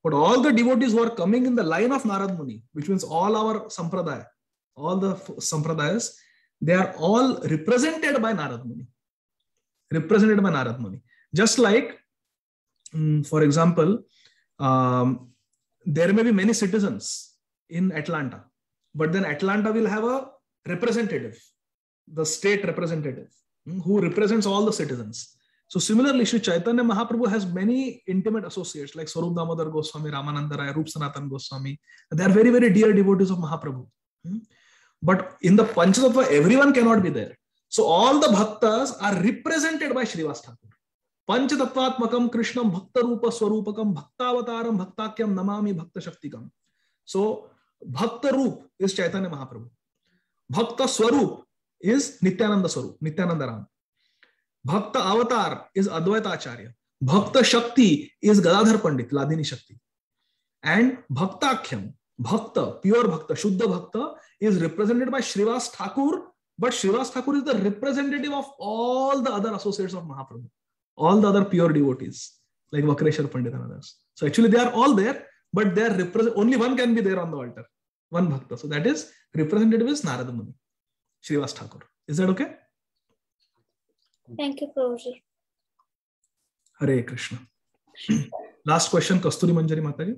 But all the devotees who are coming in the line of Narad Muni, which means all our sampradaya, all the sampradayas, they are all represented by Narad Muni. Represented by Narad Muni. Just like, for example, there may be many citizens in Atlanta, but then Atlanta will have a representative, the state representative, who represents all the citizens. So similarly, Sri Chaitanya Mahaprabhu has many intimate associates like Swarup Damodar Goswami, Ramananda Rai, Rup Sanatan Goswami. They are very, very dear devotees of Mahaprabhu. But in the Panchatattva, everyone cannot be there. So all the bhaktas are represented by Shrivas Thakur. Panchatattvatmakam Krishnam Bhakta Rupa Swarupakam Bhaktavataram Bhaktakyam Namami Bhakta Shaktikam. So Bhakta Roop is Chaitanya Mahaprabhu. Bhakta Swarup is Nityananda Swarup, Nityananda Ram. Bhakta Avatar is Advaita Acharya. Bhakta Shakti is Gadadhar Pandit, Ladini Shakti. And Bhaktakhyam, Bhakta, pure Bhakta, Shuddha Bhakta is represented by Shrivas Thakur, but Shrivas Thakur is the representative of all the other associates of Mahaprabhu, all the other pure devotees like Vakreshwar Pandit and others. So actually they are all there, but they are only one can be there on the altar, one Bhakta. So that is representative is Narada Muni, Shrivas Thakur. Is that okay? Thank you, Prabhuji. Hare Krishna. Last question, Kasturi Manjari Mataji.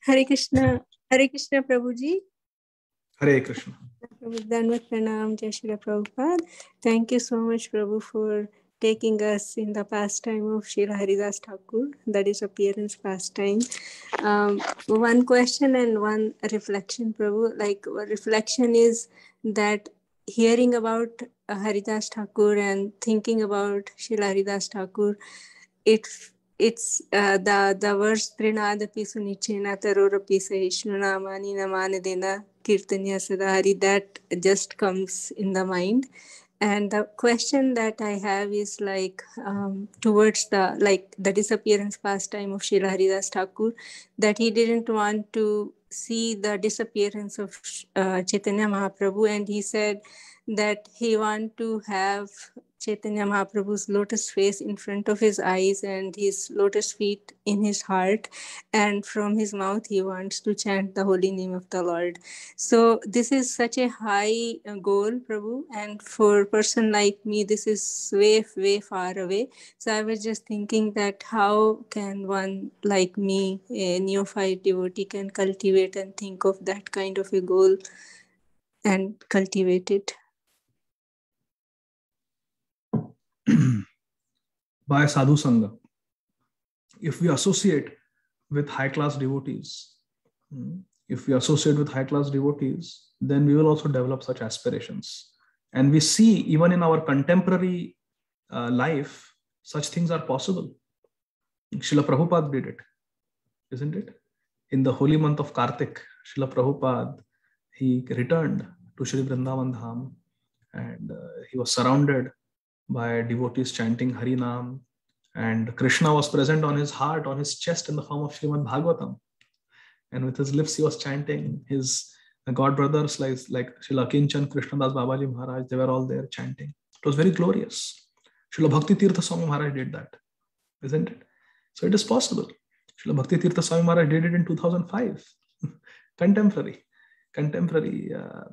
Hare Krishna Prabhuji. Hare Krishna. Dhanvat Pranam, Jai Shri Prabhupada. Thank you so much, Prabhu, for taking us in the pastime of Srila Haridas Thakur, that is appearance pastime. One question and one reflection, Prabhu. Like, reflection is that hearing about Haridas Thakur and thinking about Srila Haridas Thakur, it's the verse Trinadapi Sunichena Tarorapi Sahishnunamani Namanadena Kirtanya Sadahari, that just comes in the mind. And the question that I have is like towards the disappearance pastime of Srila Haridas Thakur, that he didn't want to see the disappearance of Chaitanya Mahaprabhu, and he said that he want to have Chaitanya Mahaprabhu's lotus face in front of his eyes and his lotus feet in his heart, and from his mouth he wants to chant the holy name of the Lord. So this is such a high goal, Prabhu, and for a person like me this is way, way far away. So I was just thinking that how can one like me, a neophyte devotee, can cultivate and think of that kind of a goal and cultivate it. By Sadhu Sangha. If we associate with high-class devotees, then we will also develop such aspirations. And we see even in our contemporary life, such things are possible. Srila Prabhupada did it, isn't it? In the holy month of Kartik, Srila Prabhupada, he returned to Shri Vrindavan Dham, and he was surrounded by devotees chanting Harinam, and Krishna was present on his heart, on his chest in the form of Srimad Bhagavatam, and with his lips he was chanting. His god brothers like Srila Kinchan, Krishnadas Babaji Maharaj, they were all there chanting. It was very glorious. Srila Bhakti Tirtha Swami Maharaj did that, isn't it? So it is possible. Srila Bhakti Tirtha Swami Maharaj did it in 2005. Contemporary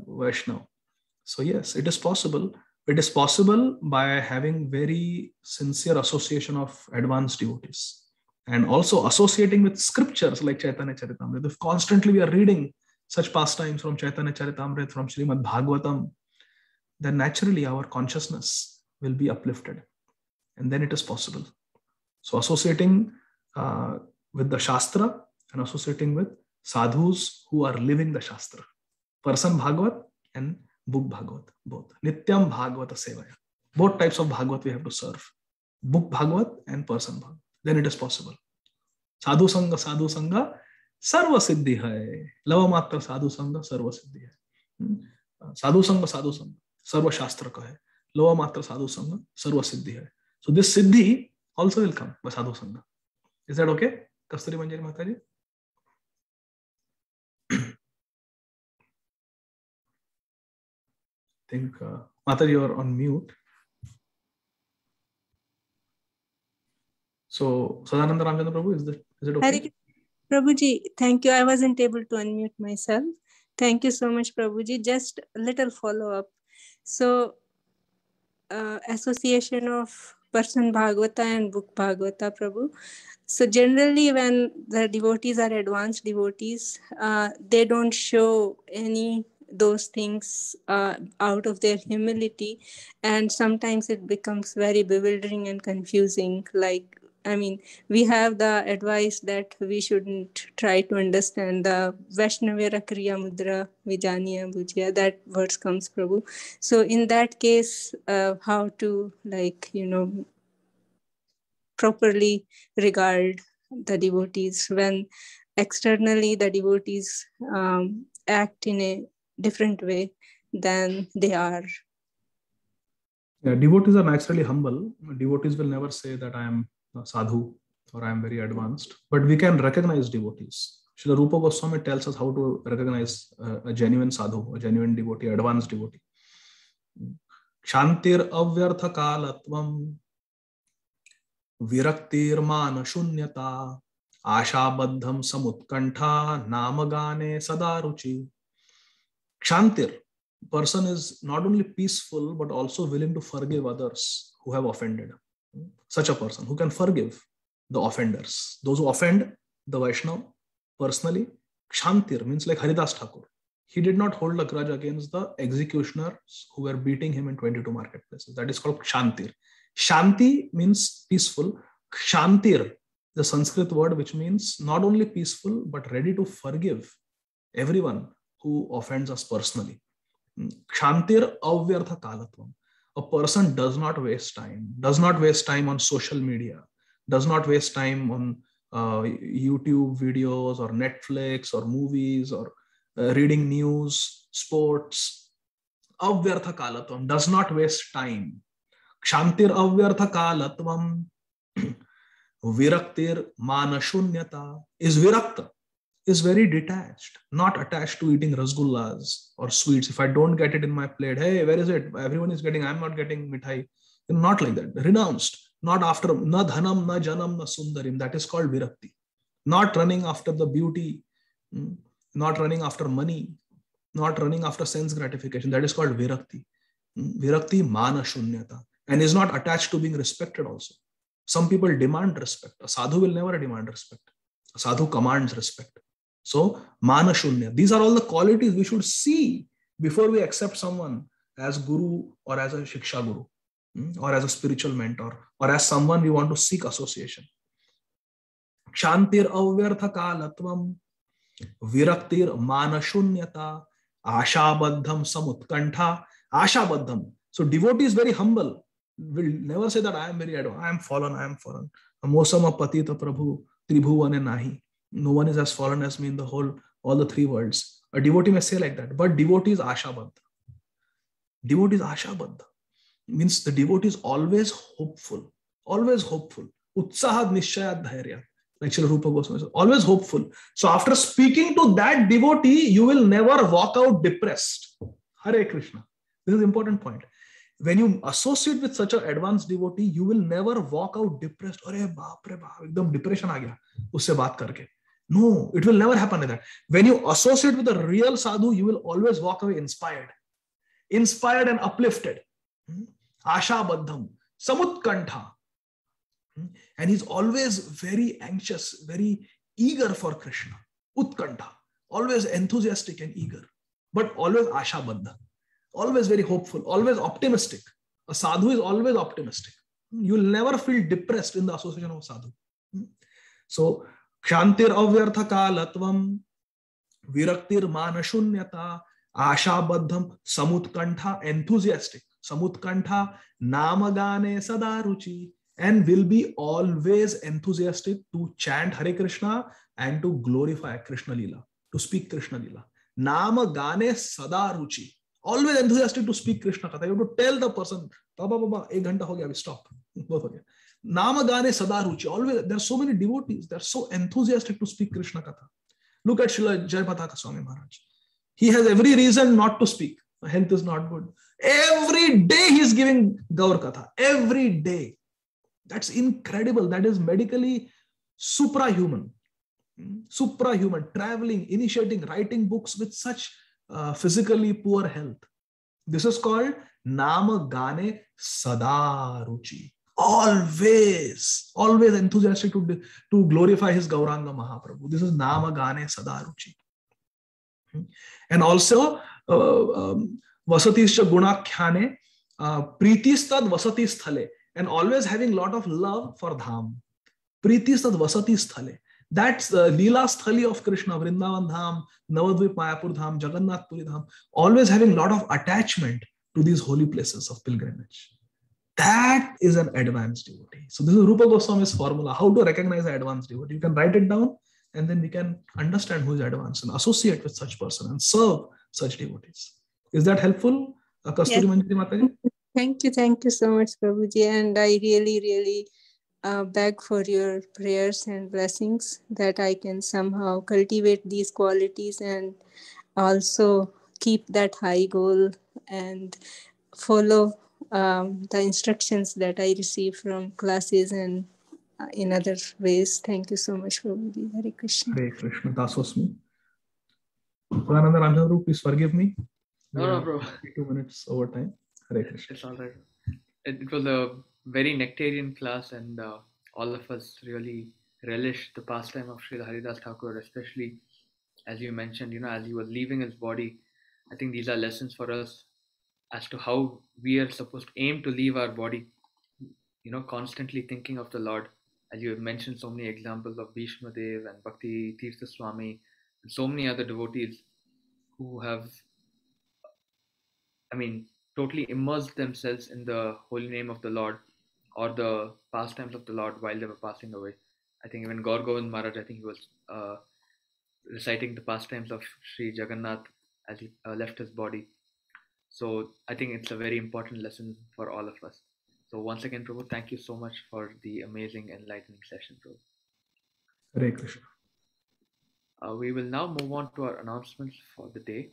Vaishnava. So yes, it is possible. It is possible by having very sincere association of advanced devotees and also associating with scriptures like Chaitanya Charitamrita. If constantly we are reading such pastimes from Chaitanya Charitamrita, from Srimad Bhagavatam, then naturally our consciousness will be uplifted, and then it is possible. So associating with the Shastra and associating with sadhus who are living the Shastra. Person Bhagavat and book Bhagavat, both. Nityam Bhagavata Sevaya. Both types of Bhagavat we have to serve. Book Bhagavat and person Bhagavat. Then it is possible. Sadhu Sangha, Sarva Siddhi hai. Lava Matra Sadhu Sangha, Sarva Siddhi hai. साधु संग सर्व शास्त्र का है, love मात्र साधु संग सर्व सिद्धि है. So this siddhi also will come by sadhu sangha. Is that okay, Kasturi Manjari Mataji? I think Mataji, you are on mute. So Sadananda Ramchandra Prabhu, is it okay? Prabhuji, thank you. I wasn't able to unmute myself. Thank you so much, Prabhuji. Just a little follow-up. So, association of person Bhagavata and book Bhagavata, Prabhu. So generally when the devotees are advanced devotees, they don't show any those things out of their humility. And sometimes it becomes very bewildering and confusing. Like, I mean, we have the advice that we shouldn't try to understand the Vaishnavya Kriya Mudra Vijaniya Bhujya, that words comes, Prabhu. So in that case, how to, like, properly regard the devotees when externally the devotees act in a different way than they are. Yeah, devotees are naturally humble. Devotees will never say that I am a sadhu or I am very advanced, but we can recognize devotees. Srila Rupa Goswami tells us how to recognize a genuine sadhu, a genuine devotee, advanced devotee. Shantir avyartha kalatvam viraktir mana shunyata ashabaddham samutkantha namagane sadaruchi. Kshantir, person is not only peaceful but also willing to forgive others who have offended. Such a person who can forgive the offenders, those who offend the Vaishnava personally. Kshantir means like Haridas Thakur. He did not hold a grudge against the executioners who were beating him in 22 marketplaces. That is called Kshantir. Shanti means peaceful. Kshantir, the Sanskrit word which means not only peaceful but ready to forgive everyone who offends us personally. Kshantir avyartha kalatvam. A person does not waste time on social media, does not waste time on YouTube videos or Netflix or movies or reading news, sports. Avyartha kalatvam, does not waste time. Kshantir avyartha kalatvam. Viraktir manashunyata is virakta, is very detached, not attached to eating rasgullas or sweets. If I don't get it in my plate, hey, where is it? Everyone is getting, I'm not getting mithai. Not like that. Renounced, not after na dhanam, na janam, na sundarim. That is called virakti. Not running after the beauty, not running after money, not running after sense gratification. That is called virakti. Virakti manashunyata. And is not attached to being respected also. Some people demand respect. A sadhu will never demand respect. A sadhu commands respect. So, manashunya. These are all the qualities we should see before we accept someone as guru or as a shiksha guru or as a spiritual mentor or as someone we want to seek association. Kshantir avyartha kalatvam viraktir manashunyata ashabaddham samutkantha. Ashabaddham. So, devotee is very humble. Will never say that I am very advanced. I am fallen. Mosama patita prabhu tribhuvane nahi. No one is as fallen as me in the whole, all the three worlds. A devotee may say like that, but devotee is ashabadha. Devotee is ashabadha. Means the devotee is always hopeful. Always hopeful. Utsahad nishayad dhairya. Like Srila Rupa Goswami says, always hopeful. So after speaking to that devotee, you will never walk out depressed. Hare Krishna. This is an important point. When you associate with such an advanced devotee, you will never walk out depressed. Arey baap re baap, ekdam depression aa gaya usse baat karke. No, it will never happen like that. When you associate with a real sadhu, you will always walk away inspired and uplifted. Asha baddham, samutkantha. And he's always very anxious, very eager for Krishna. Utkantha, always enthusiastic and eager, but always asha baddha. Always very hopeful, always optimistic. A sadhu is always optimistic. You will never feel depressed in the association of a sadhu. So, kshantir avyartha kalatvam, viraktir manashunyata, ashabaddham, samutkantha, enthusiastic. Samutkantha, namagane sadaruchi, and will be always enthusiastic to chant Hare Krishna and to glorify Krishna Lila, to speak Krishna Lila. Namagane sadaruchi. Always enthusiastic to speak Krishna Katha. You have to tell the person, Baba, 1 घंटा हो गया, we stop. Nama Gane Sada Ruchi. Always, there are so many devotees. They are so enthusiastic to speak Krishna Katha. Look at Srila Jayapataka Swami Maharaj. He has every reason not to speak. Health is not good. Every day he is giving Gaur Katha. Every day. That's incredible. That is medically suprahuman. Suprahuman. Traveling, initiating, writing books with such physically poor health. This is called Nama Gane Sada Ruchi. Always enthusiastic to glorify his Gauranga Mahaprabhu. This is Nama Gane Sada Ruchi. And also, Vasatischa Gunakhyane, Pritistad Vasati Sthale, and always having a lot of love for Dham. Pritistad Vasati Sthale. That's the Leela Sthali of Krishna, Vrindavan Dham, Navadvip Mayapur Dham, Jagannath Puri Dham, always having a lot of attachment to these holy places of pilgrimage. That is an advanced devotee. So this is Rupa Goswami's formula, how to recognize an advanced devotee. You can write it down and then we can understand who is advanced and associate with such person and serve such devotees. Is that helpful? Kasturi Manjari Mataji? Thank you so much, Prabhuji. And I really beg for your prayers and blessings that I can somehow cultivate these qualities and also keep that high goal and follow the instructions that I receive from classes and in other ways. Thank you so much, Prabhuji. Hare Krishna. Hare Krishna. Dasosmi. Prananda Ramchandru, please forgive me. No, bro. 2 minutes over time. Hare Krishna. It's all right. It was a very nectarian class, and all of us really relished the pastime of Srila Haridas Thakur, especially as you mentioned, as he was leaving his body. I think these are lessons for us as to how we are supposed to aim to leave our body, constantly thinking of the Lord. As you have mentioned, so many examples of Bhishma Dev and Bhakti Tirtha Swami and so many other devotees who have, totally immersed themselves in the holy name of the Lord or the pastimes of the Lord while they were passing away. I think even Gaur Govind Maharaj, I think he was reciting the pastimes of Sri Jagannath as he left his body. So I think it's a very important lesson for all of us. So once again, Prabhu, thank you so much for the amazing enlightening session, Prabhu. Hare Krishna. We will now move on to our announcements for the day.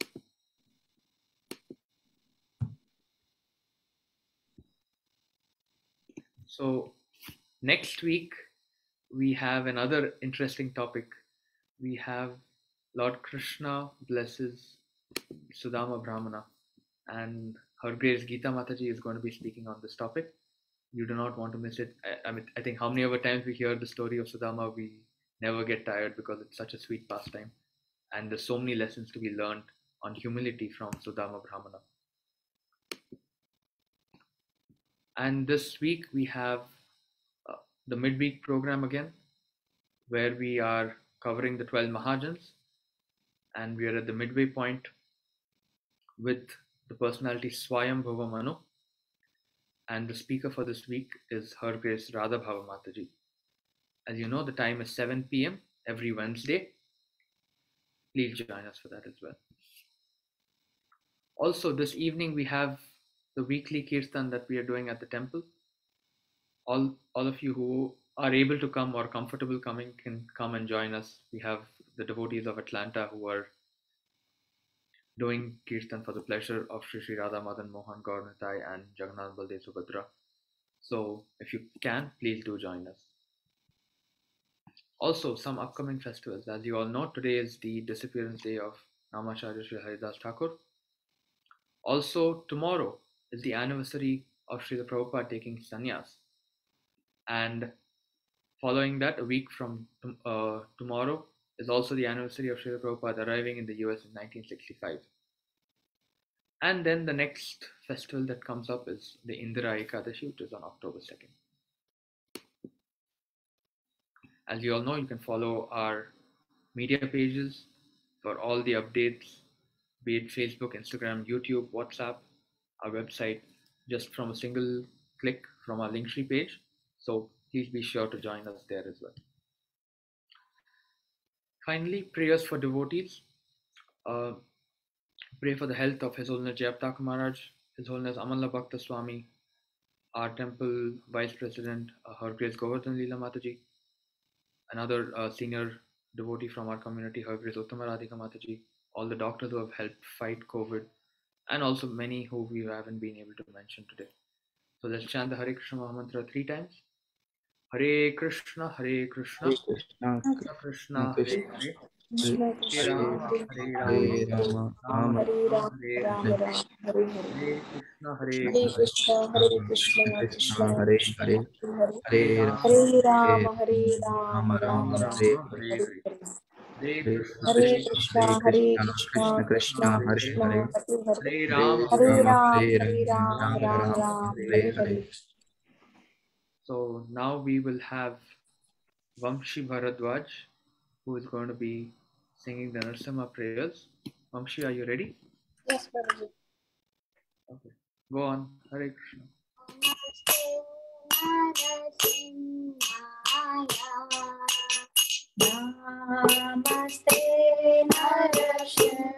So next week, we have another interesting topic. We have Lord Krishna blesses Sudama Brahmana, and Her Grace Geeta Mataji is going to be speaking on this topic. You do not want to miss it. I think how many other times we hear the story of Sudama, we never get tired because it's such a sweet pastime. And there's so many lessons to be learned on humility from Sudama Brahmana. And this week we have the midweek program again, where we are covering the 12 Mahajans, and we are at the midway point with the personality Swayam Bhava Manu, and the speaker for this week is Her Grace Radha Bhava Mataji. As you know, the time is 7 p.m. every Wednesday. Please join us for that as well. Also, this evening we have the weekly kirtan that we are doing at the temple. All of you who are able to come or comfortable coming can come and join us. We have the devotees of Atlanta who are doing kirtan for the pleasure of Shri Radha Madan Mohan Gaur Nitai and Jagannath Baldev Subhadra. So if you can, please do join us. Also, some upcoming festivals. As you all know, today is the disappearance day of Namacharya Sri Haridas Thakur. Also, tomorrow is the anniversary of Srila Prabhupada taking sannyas. And following that, a week from tomorrow is also the anniversary of Srila Prabhupada arriving in the US in 1965. And then the next festival that comes up is the Indira Ekadashi, which is on October 2nd. As you all know, you can follow our media pages for all the updates, be it Facebook, Instagram, YouTube, WhatsApp, our website, just from a single click from our Linktree page. So please be sure to join us there as well. Finally, prayers for devotees. Pray for the health of His Holiness Jayapataka Maharaj, His Holiness Amala Bhakta Swami, our temple vice president, Her Grace Govardhan Leela Mataji, another senior devotee from our community, Her Grace Uttama Radhika Mataji, all the doctors who have helped fight COVID, and also many who we haven't been able to mention today. So let's chant the Hare Krishna Mahamantra 3 times. Hare Krishna, Hare Krishna, Krishna Krishna, Hare Hare, Hare Rama, Hare Rama, Rama Rama, Hare Hare, Hare Krishna, Hare Krishna, Krishna Hare Hare, Hare Rama, Hare Rama, Rama Rama Rama, Hare Rama, Hare Hare. Hare, Hare Hare Krishna, Krishna, Hare Krishna, Krishna Krishna, Krishna, Hare Hare Hare, Hare, Hare Hare Rama, Hare Rama, Ram, Hare Hare Rama, Ram, Rama Ram Rama, Ram, Hare Hare Hare. Hare. So now we will have Vamshi Bharadwaj, who is going to be singing the Narasimha prayers. Vamshi, are you ready? Yes, Prabhuji. Okay. Go on. Hare Krishna. Namaste Narasimhaya.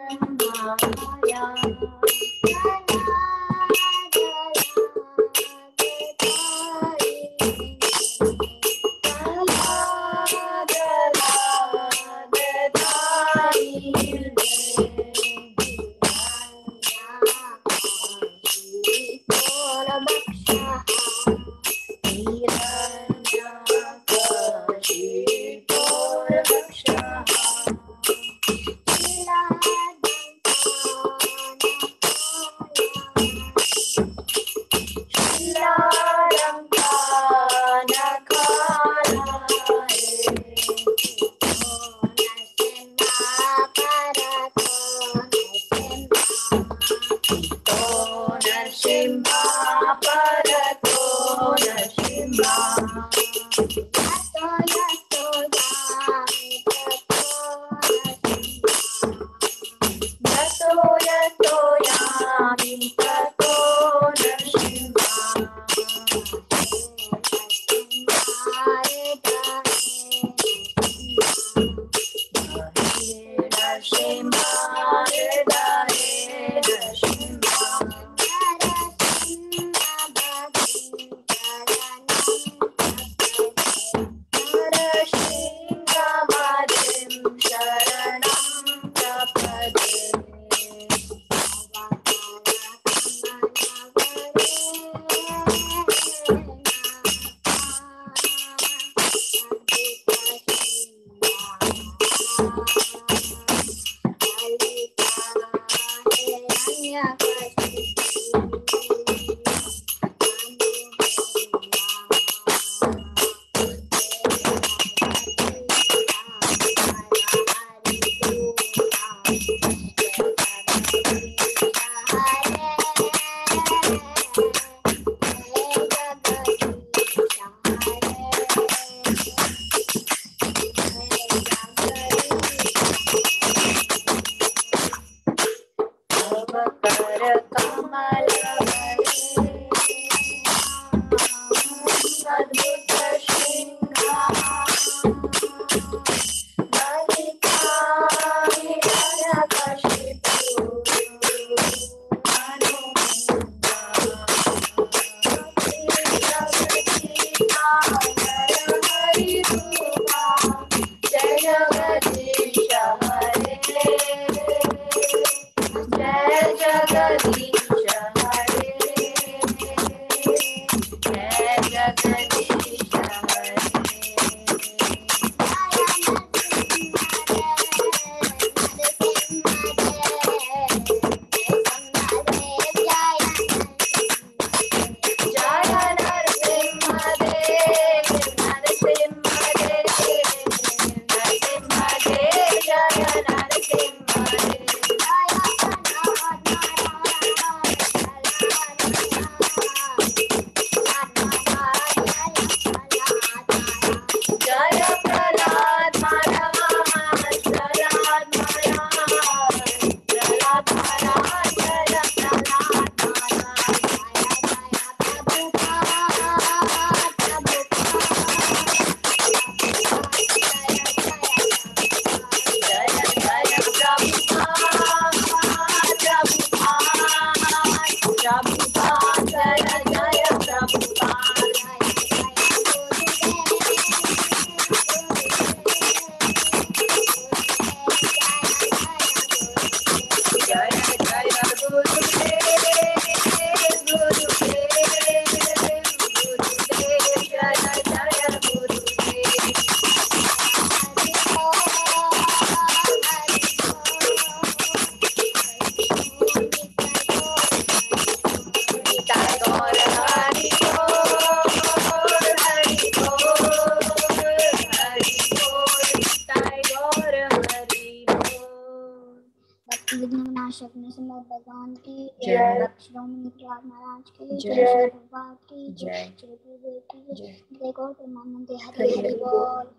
भगवान की जय। श्रोमणी प्रहलाद महाराज की जय। श्रील प्रभुपाद की जय। जय गुरुदेव की जय। जय गौर प्रेमानंद हरि हरि बोल।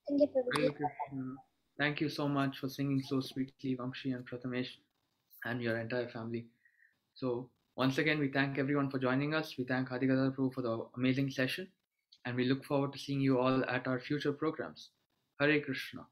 Thank you, Prabhuji. Hare Krishna. Thank you so much for singing so sweetly, Vamshi and Prathamesh, and your entire family. So, once again, we thank everyone for joining us. We thank Hadigadar Prabhu for the amazing session, and we look forward to seeing you all at our future programs. Hare Krishna.